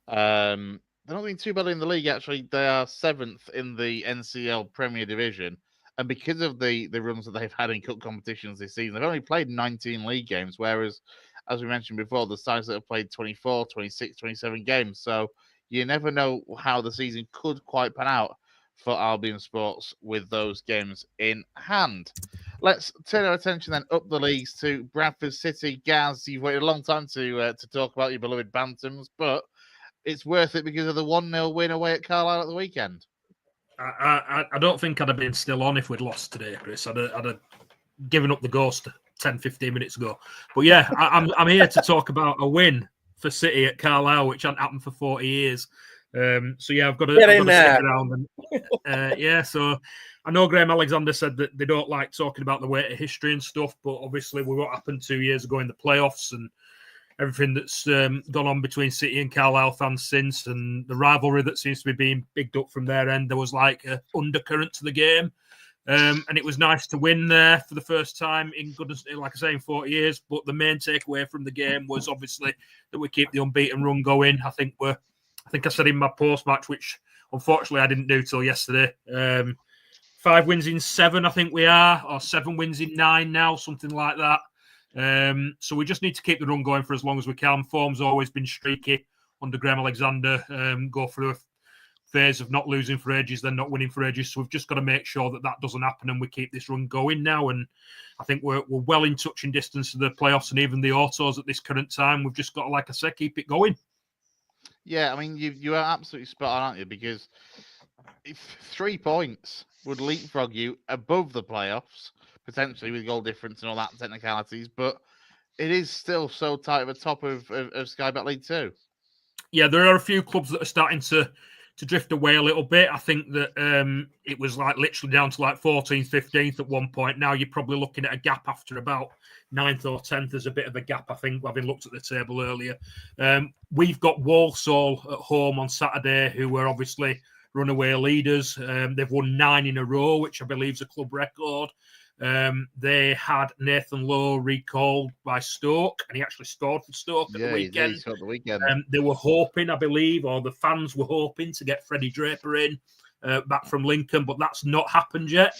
they're not doing too badly in the league. Actually, they are 7th in the NCL Premier Division, and because of the runs that they've had in cup competitions this season, they've only played 19 league games, whereas, as we mentioned before, the sides that have played 24, 26, 27 games. So you never know how the season could quite pan out for Albion Sports with those games in hand. Let's turn our attention then up the leagues to Bradford City. Gaz, you've waited a long time to talk about your beloved Bantams, but it's worth it because of the 1-0 win away at Carlisle at the weekend. I don't think I'd have been still on if we'd lost today, Chris. I'd have given up the ghost 10, 15 minutes ago. But yeah, I'm here to talk about a win for City at Carlisle, which hasn't happened for 40 years. So yeah, I've got to stick around. And, so I know Graham Alexander said that they don't like talking about the weight of history and stuff, but obviously with what happened 2 years ago in the playoffs and everything that's gone on between City and Carlisle fans since, and the rivalry that seems to be being bigged up from their end, there was like an undercurrent to the game. And it was nice to win there for the first time in goodness, like I say, in 40 years. But the main takeaway from the game was obviously that we keep the unbeaten run going. I think I said in my post-match, which unfortunately I didn't do till yesterday. 5 wins in 7, I think we are, or 7 wins in 9 now, something like that. So we just need to keep the run going for as long as we can. Form's always been streaky under Graham Alexander. Go through a phase of not losing for ages, then not winning for ages. So we've just got to make sure that doesn't happen and we keep this run going now. And I think we're well in touching distance to the playoffs and even the autos at this current time. We've just got to, like I said, keep it going. Yeah, I mean, you are absolutely spot on, aren't you? Because if 3 points would leapfrog you above the playoffs, potentially with goal difference and all that technicalities, but it is still so tight at the top of Sky Bet League 2. Yeah, there are a few clubs that are starting to drift away a little bit. I think that it was like literally down to like 14th, 15th at one point. Now you're probably looking at a gap after about 9th or 10th. There's a bit of a gap, I think, having looked at the table earlier. We've got Walsall at home on Saturday, who were obviously runaway leaders. They've won 9 in a row, which I believe is a club record. They had Nathan Lowe recalled by Stoke, and he actually scored for Stoke at the weekend. He scored the weekend. They were hoping, I believe, or the fans were hoping to get Freddie Draper in back from Lincoln, but that's not happened yet.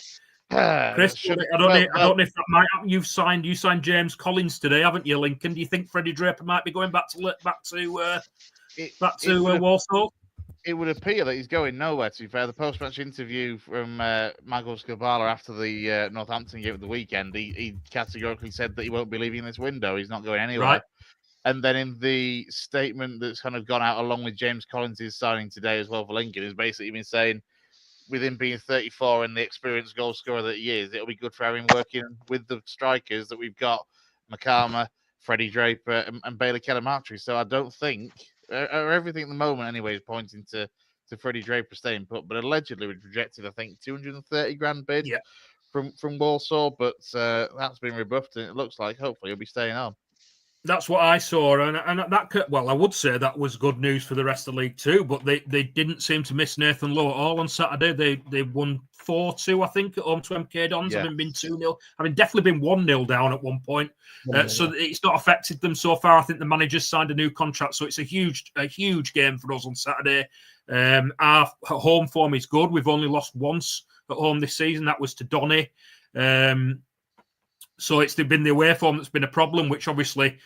Chris, I don't know if that might happen. You signed James Collins today, haven't you, Lincoln? Do you think Freddie Draper might be going back to Walsall? It would appear that he's going nowhere, to be fair. The post-match interview from Mago Scabala after the Northampton game at the weekend, he categorically said that he won't be leaving this window. He's not going anywhere. Right. And then in the statement that's kind of gone out along with James Collins' signing today as well for Lincoln, he's basically been saying, with him being 34 and the experienced goal scorer that he is, it'll be good for him working with the strikers that we've got, Makama, Freddie Draper, and Bailey Kellematri. So I don't think... everything at the moment, anyway, is pointing to Freddie Draper staying put. But allegedly, we've rejected, I think, 230 grand bid from Walsall. But that's been rebuffed, and it looks like hopefully he'll be staying on. That's what I saw, and that I would say that was good news for the rest of the league too. But they didn't seem to miss Nathan Lowe at all on Saturday. They won 4-2, I think, at home to MK Dons. Yeah. Having been 2-0, definitely been 1-0 down at one point. So it's not affected them so far. I think the manager's signed a new contract, so it's a huge game for us on Saturday. Our home form is good. We've only lost once at home this season. That was to Donny. So it's been the away form that's been a problem, which obviously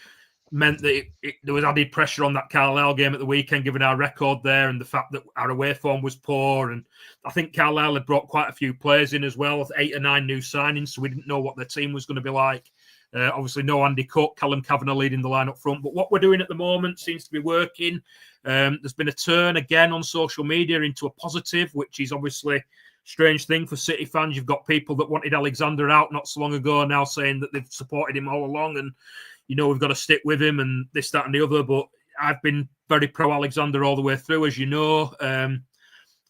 meant that there was added pressure on that Carlisle game at the weekend, given our record there and the fact that our away form was poor. And I think Carlisle had brought quite a few players in as well, 8 or 9 new signings, so we didn't know what their team was going to be like. Obviously, no Andy Cook, Callum Kavanagh leading the line up front. But what we're doing at the moment seems to be working. There's been a turn again on social media into a positive, which is obviously strange thing for City fans. You've got people that wanted Alexander out not so long ago now saying that they've supported him all along and, we've got to stick with him and this, that and the other. But I've been very pro-Alexander all the way through, as you know.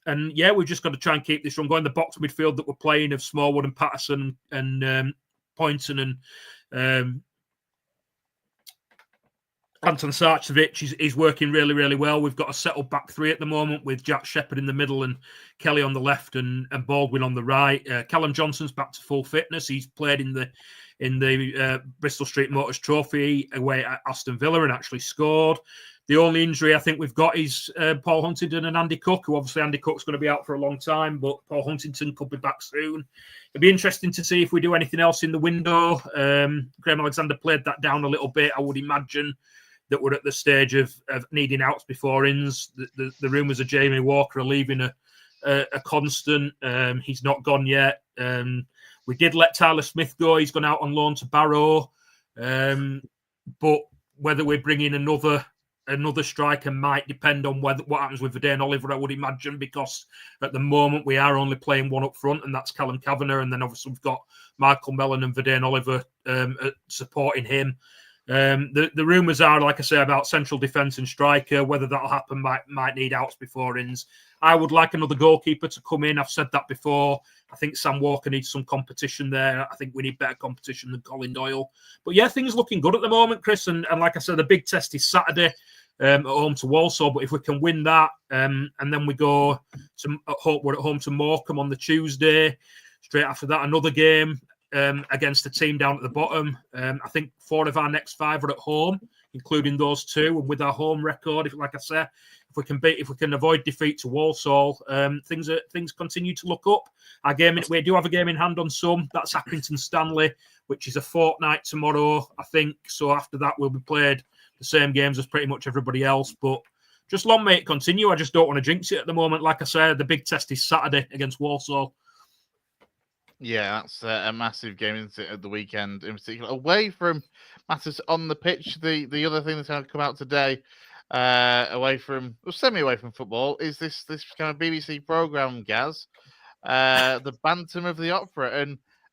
And, yeah, we've just got to try and keep this run going. The box midfield that we're playing of Smallwood and Patterson and Poynton and Anton Sarcevic is working really, really well. We've got a settled back 3 at the moment with Jack Shepherd in the middle and Kelly on the left and Baldwin on the right. Callum Johnson's back to full fitness. He's played in the Bristol Street Motors Trophy away at Aston Villa and actually scored. The only injury I think we've got is Paul Huntington and Andy Cook, who obviously Andy Cook's going to be out for a long time, but Paul Huntington could be back soon. It'd be interesting to see if we do anything else in the window. Graham Alexander played that down a little bit. I would imagine that we're at the stage of needing outs before ins. The rumours of Jamie Walker leaving are a constant. He's not gone yet. We did let Tyler Smith go. He's gone out on loan to Barrow. But whether we bring in another striker might depend on what happens with Verdane Oliver, I would imagine, because at the moment we are only playing one up front, and that's Callum Kavanagh, and then obviously we've got Michael Mellon and Verdane Oliver supporting him. The rumours are, like I say, about central defence and striker. Whether that'll happen might need outs before ins. I would like another goalkeeper to come in. I've said that before. I think Sam Walker needs some competition there. I think we need better competition than Colin Doyle. But yeah, things looking good at the moment, Chris. And like I said, the big test is Saturday at home to Walsall. But if we can win that, and then we go we're at home to Morecambe on the Tuesday. Straight after that, another game against a team down at the bottom. I think 4 of our next 5 are at home, including those 2. And with our home record, like I said, if we can avoid defeat to Walsall, things continue to look up. We do have a game in hand on some. That's Accrington Stanley, which is a fortnight tomorrow, I think. So after that, we'll be played the same games as pretty much everybody else. But just long may it continue. I just don't want to jinx it at the moment. Like I said, the big test is Saturday against Walsall. Yeah, that's a massive game, isn't it, at the weekend in particular. Away from matters on the pitch, the other thing that's going to come out today, semi-away from football, is this kind of BBC programme, Gaz, the Bantam of the Opera.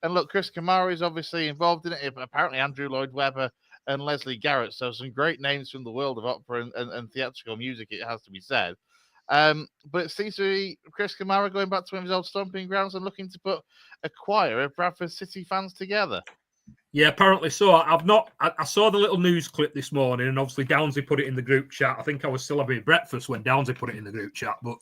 And look, Chris Kamara is obviously involved in it. Apparently Andrew Lloyd Webber and Leslie Garrett. So some great names from the world of opera and theatrical music, it has to be said. But it seems to be Chris Kamara going back to his old stomping grounds and looking to put a choir of Bradford City fans together. Yeah, apparently so. I saw the little news clip this morning, and obviously Downsy put it in the group chat. I think I was still having breakfast when Downsy put it in the group chat. But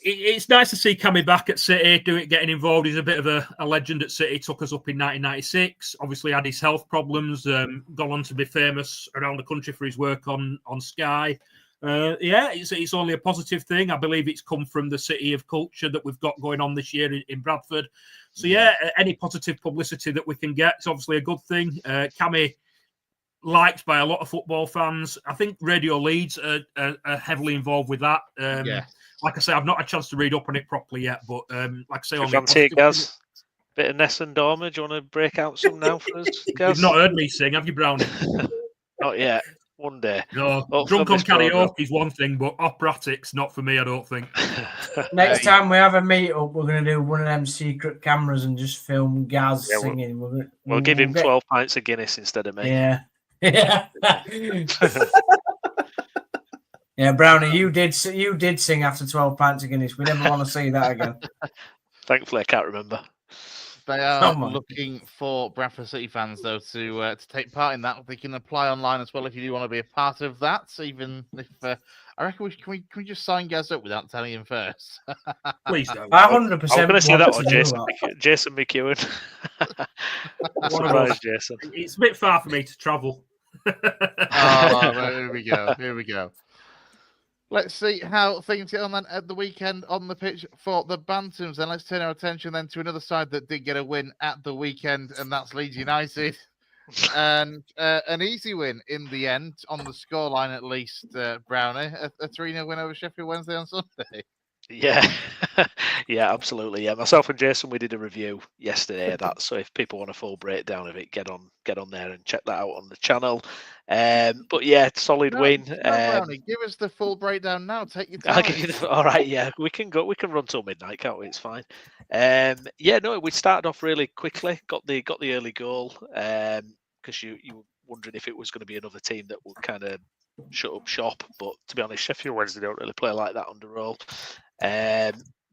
it's nice to see Cammy back at City, getting involved. He's a bit of a legend at City. Took us up in 1996. Obviously had his health problems. Gone on to be famous around the country for his work on Sky. It's only a positive thing. I believe it's come from the City of Culture that we've got going on this year in Bradford. So any positive publicity that we can get is obviously a good thing. Cammy liked by a lot of football fans. I think Radio Leeds are heavily involved with that. Like I say, I've not had a chance to read up on it properly yet, but like I say, only Gaz, bit of Ness and Dormer. Do you want to break out some now for us, Gaz? You've not heard me sing, have you, Brownie? Not yet. One day. No, drunk on karaoke is one thing, but operatics not for me, I don't think. Next time we have a meet up, we're going to do one of them secret cameras and just film Gaz singing. We'll give him 12 pints of Guinness instead of me. Yeah. Yeah, Brownie, you did sing after 12 pints of Guinness. We never want to see that again. Thankfully, I can't remember. They are looking for Bradford City fans, though, to take part in that. They can apply online as well if you do want to be a part of that. Even if I reckon can we just sign Gaz up without telling him first? Please don't. 100%. I'm going to say that on Jason McEwen. Surprise, Jason. It's a bit far for me to travel. Here we go. Let's see how things get on then at the weekend on the pitch for the Bantams. And let's turn our attention then to another side that did get a win at the weekend, and that's Leeds United. And an easy win in the end, on the scoreline at least, Brownie. A 3-0 win over Sheffield Wednesday on Sunday. Yeah, yeah, absolutely. Yeah, myself and Jason, we did a review yesterday of that. So if people want a full breakdown of it, get on there and check that out on the channel. But yeah, solid win. Brownie, give us the full breakdown now. Take your time. All right, yeah, we can run till midnight, can't we? It's fine. We started off really quickly. Got the early goal because you were wondering if it was going to be another team that would kind of shut up shop. But to be honest, Sheffield Wednesday don't really play like that under roll.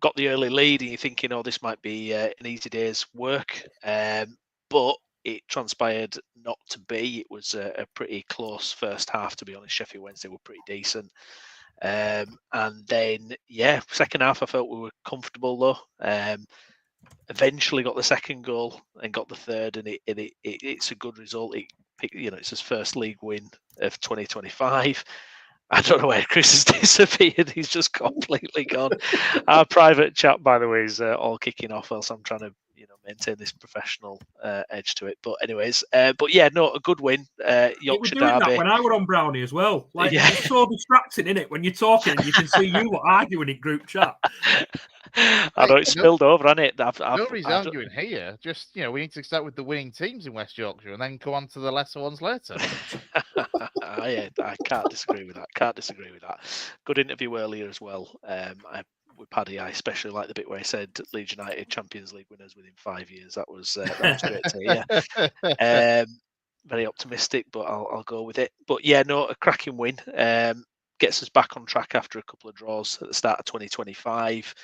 Got the early lead, and you're thinking, this might be an easy day's work. But it transpired not to be. It was a pretty close first half, to be honest. Sheffield Wednesday were pretty decent. And then, second half, I felt we were comfortable, though. Eventually got the second goal and got the third, and it's a good result. It's his first league win of 2025. I don't know where Chris has disappeared. He's just completely gone. Our private chat, by the way, is all kicking off whilst I'm trying to, maintain this professional edge to it. But anyways, but yeah, no, a good win. You were Yorkshire doing derby. that when I were on Brownie as well. Like, Yeah. it's so distracting, isn't it? When you're talking and you can see you arguing in group chat. I know it spilled over, hasn't it? Nobody's arguing here. Just, we need to start with the winning teams in West Yorkshire and then go on to the lesser ones later. Yeah, I can't disagree with that. Good interview earlier as well. With Paddy, I especially like the bit where he said Leeds United Champions League winners within 5 years. That was great to hear. Very optimistic, but I'll go with it. But yeah, no, a cracking win. Gets us back on track after a couple of draws at the start of 2025.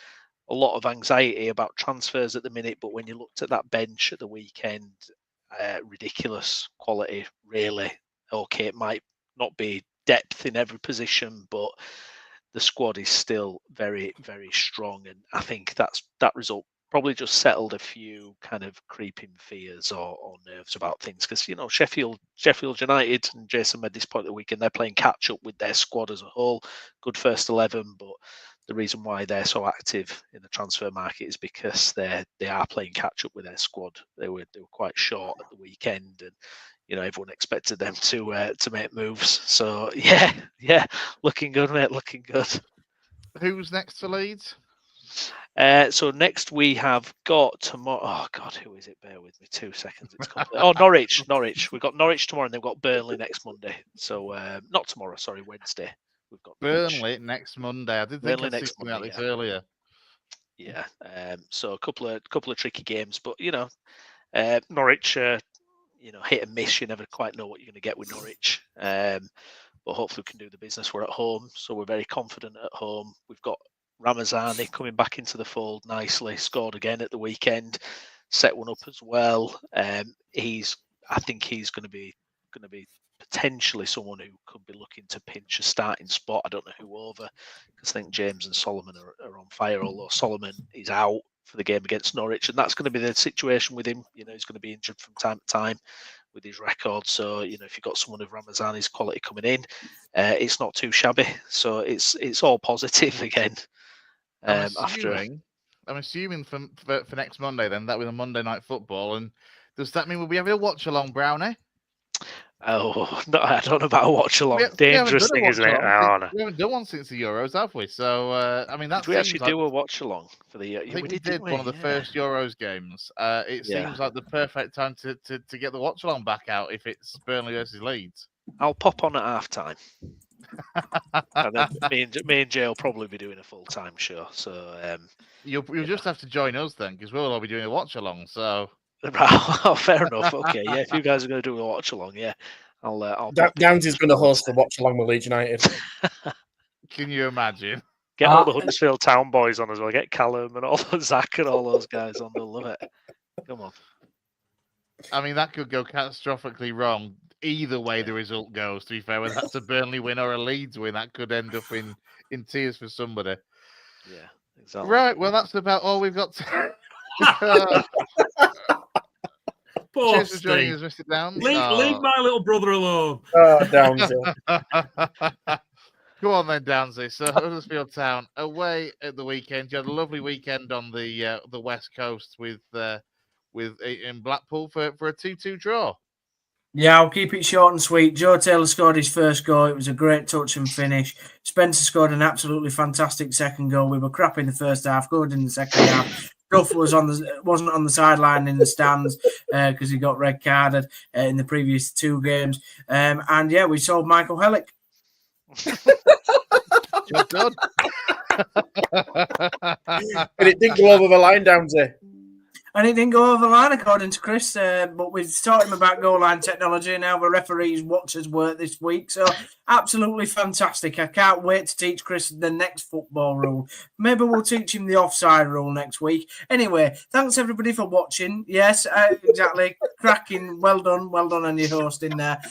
A lot of anxiety about transfers at the minute, but when you looked at that bench at the weekend, ridiculous quality, really. Okay, it might not be depth in every position, but the squad is still very, very strong. And I think that result probably just settled a few kind of creeping fears or nerves about things. Because, Sheffield United, and Jason made this point of the weekend, they're playing catch up with their squad as a whole. Good first 11, but the reason why they're so active in the transfer market is because they are playing catch up with their squad. They were quite short at the weekend, and everyone expected them to make moves. So yeah, looking good, mate. Looking good. Who's next for Leeds? So next we have got tomorrow. Oh God, who is it? Bear with me 2 seconds. It's Norwich. We've got Norwich tomorrow, and they've got Burnley next Monday. So not tomorrow, sorry, Wednesday. We've got Burnley next Monday. I did think I'd see something like this earlier. Yeah. So a couple of tricky games, but Norwich. Hit and miss. You never quite know what you're going to get with Norwich. But hopefully we can do the business. We're at home, so we're very confident at home. We've got Ramazani coming back into the fold nicely. Scored again at the weekend. Set one up as well. I think he's going to be potentially someone who could be looking to pinch a starting spot. I don't know who over, because I think James and Solomon are on fire, although Solomon is out for the game against Norwich, and that's going to be the situation with him. He's going to be injured from time to time with his record. So, if you've got someone of Ramazani's quality coming in, it's not too shabby. So it's all positive again. I'm assuming for next Monday, then that will be a Monday Night Football, and does that mean we'll be having a watch along, Brownie? Oh, no, I don't know about a watch along. Dangerous thing, isn't it? We haven't done one since the Euros, have we? So, did we actually do a watch along for the? I think we did one of the first Euros games. It seems like the perfect time to get the watch along back out if it's Burnley versus Leeds. I'll pop on at half time. And then me and Jay will probably be doing a full time show. So you'll just have to join us then, because we'll all be doing a watch along. So. Oh, fair enough. Okay, yeah. If you guys are going to do a watch along, yeah, I'll. Downs is going to host the watch along with Leeds United. Can you imagine? Get all the Huddersfield Town boys on as well. Get Callum and all Zach and all those guys on. They'll love it. Come on. I mean, that could go catastrophically wrong. Either way the result goes, to be fair, whether that's a Burnley win or a Leeds win, that could end up in tears for somebody. Yeah, exactly. Right. Well, that's about all we've got to. Poor Cheers for joining us, Mr. Downs. Leave my little brother alone. Downsy. Go on then, Downsy. So Huddersfield Town away at the weekend. You had a lovely weekend on the West Coast with in Blackpool for a 2-2 draw. Yeah, I'll keep it short and sweet. Joe Taylor scored his first goal. It was a great touch and finish. Spencer scored an absolutely fantastic second goal. We were crap in the first half, good in the second half. Duff wasn't on the sideline in the stands because he got red carded in the previous two games. And yeah, we sold Michael Hellick. Job done. But it didn't go over the line, Downsy. And it didn't go over the line, according to Chris. But we've taught him about goal line technology and how the referees watch his work this week. So absolutely fantastic. I can't wait to teach Chris the next football rule. Maybe we'll teach him the offside rule next week. Anyway, thanks everybody for watching. Yes, exactly. Cracking. Well done on your hosting there.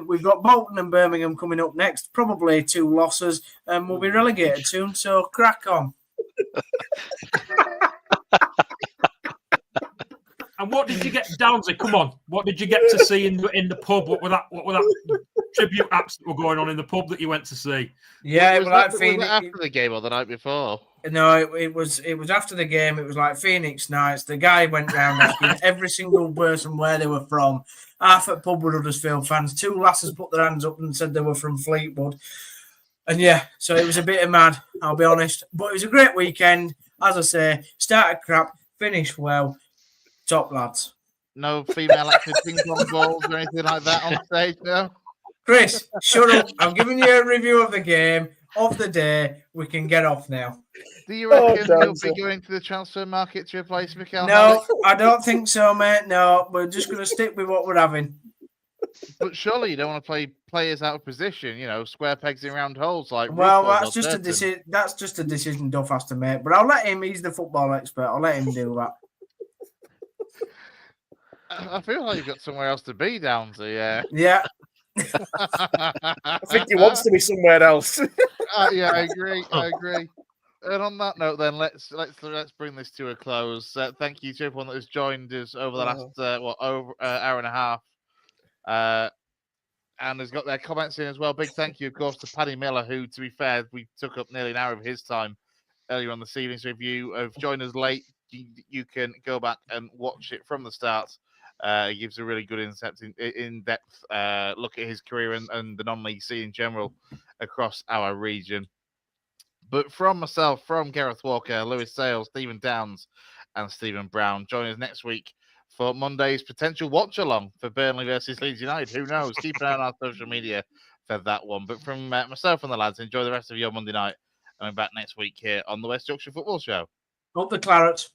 We've got Bolton and Birmingham coming up next. Probably 2 losses. And we'll be relegated soon. So crack on. And what did you get, Downsy? Come on, what did you get to see in the pub? What were that tribute acts that were going on in the pub that you went to see? Yeah, was that after the game or the night before? No, it was after the game. It was like Phoenix Nights. The guy went round asking every single person where they were from. Half at pub with Huddersfield fans. 2 lasses put their hands up and said they were from Fleetwood. And yeah, so it was a bit of mad, I'll be honest. But it was a great weekend. As I say, started crap, finished well. Top lads. No female active ping pong balls or anything like that on stage, no? Chris, shut up. I'm giving you a review of the game, of the day. We can get off now. Do you reckon he'll Dancer. be going to the transfer market to replace Mikel No, Halley? I don't think so, mate. No, we're just going to stick with what we're having. But surely you don't want to play players out of position, square pegs in round holes like. Well, Ruffles that's or just a Durton. decision. That's just a decision Duff has to make. But I'll let him. He's the football expert. I'll let him do that. I feel like you've got somewhere else to be, Downsy. Yeah. Yeah. I think he wants to be somewhere else. Yeah, I agree. And on that note, then let's bring this to a close. Thank you to everyone that has joined us over the last hour and a half, and has got their comments in as well. Big thank you, of course, to Paddy Miller, who, to be fair, we took up nearly an hour of his time earlier on this evening's review. Of joined us late, you can go back and watch it from the start. He gives a really good in-depth look at his career and the non-league scene in general across our region. But from myself, from Gareth Walker, Lewis Sales, Stephen Downs, and Stephen Brown, join us next week for Monday's potential watch-along for Burnley versus Leeds United. Who knows? Keep an eye on our social media for that one. But from myself and the lads, enjoy the rest of your Monday night. And we're back next week here on the West Yorkshire Football Show. Up the claret.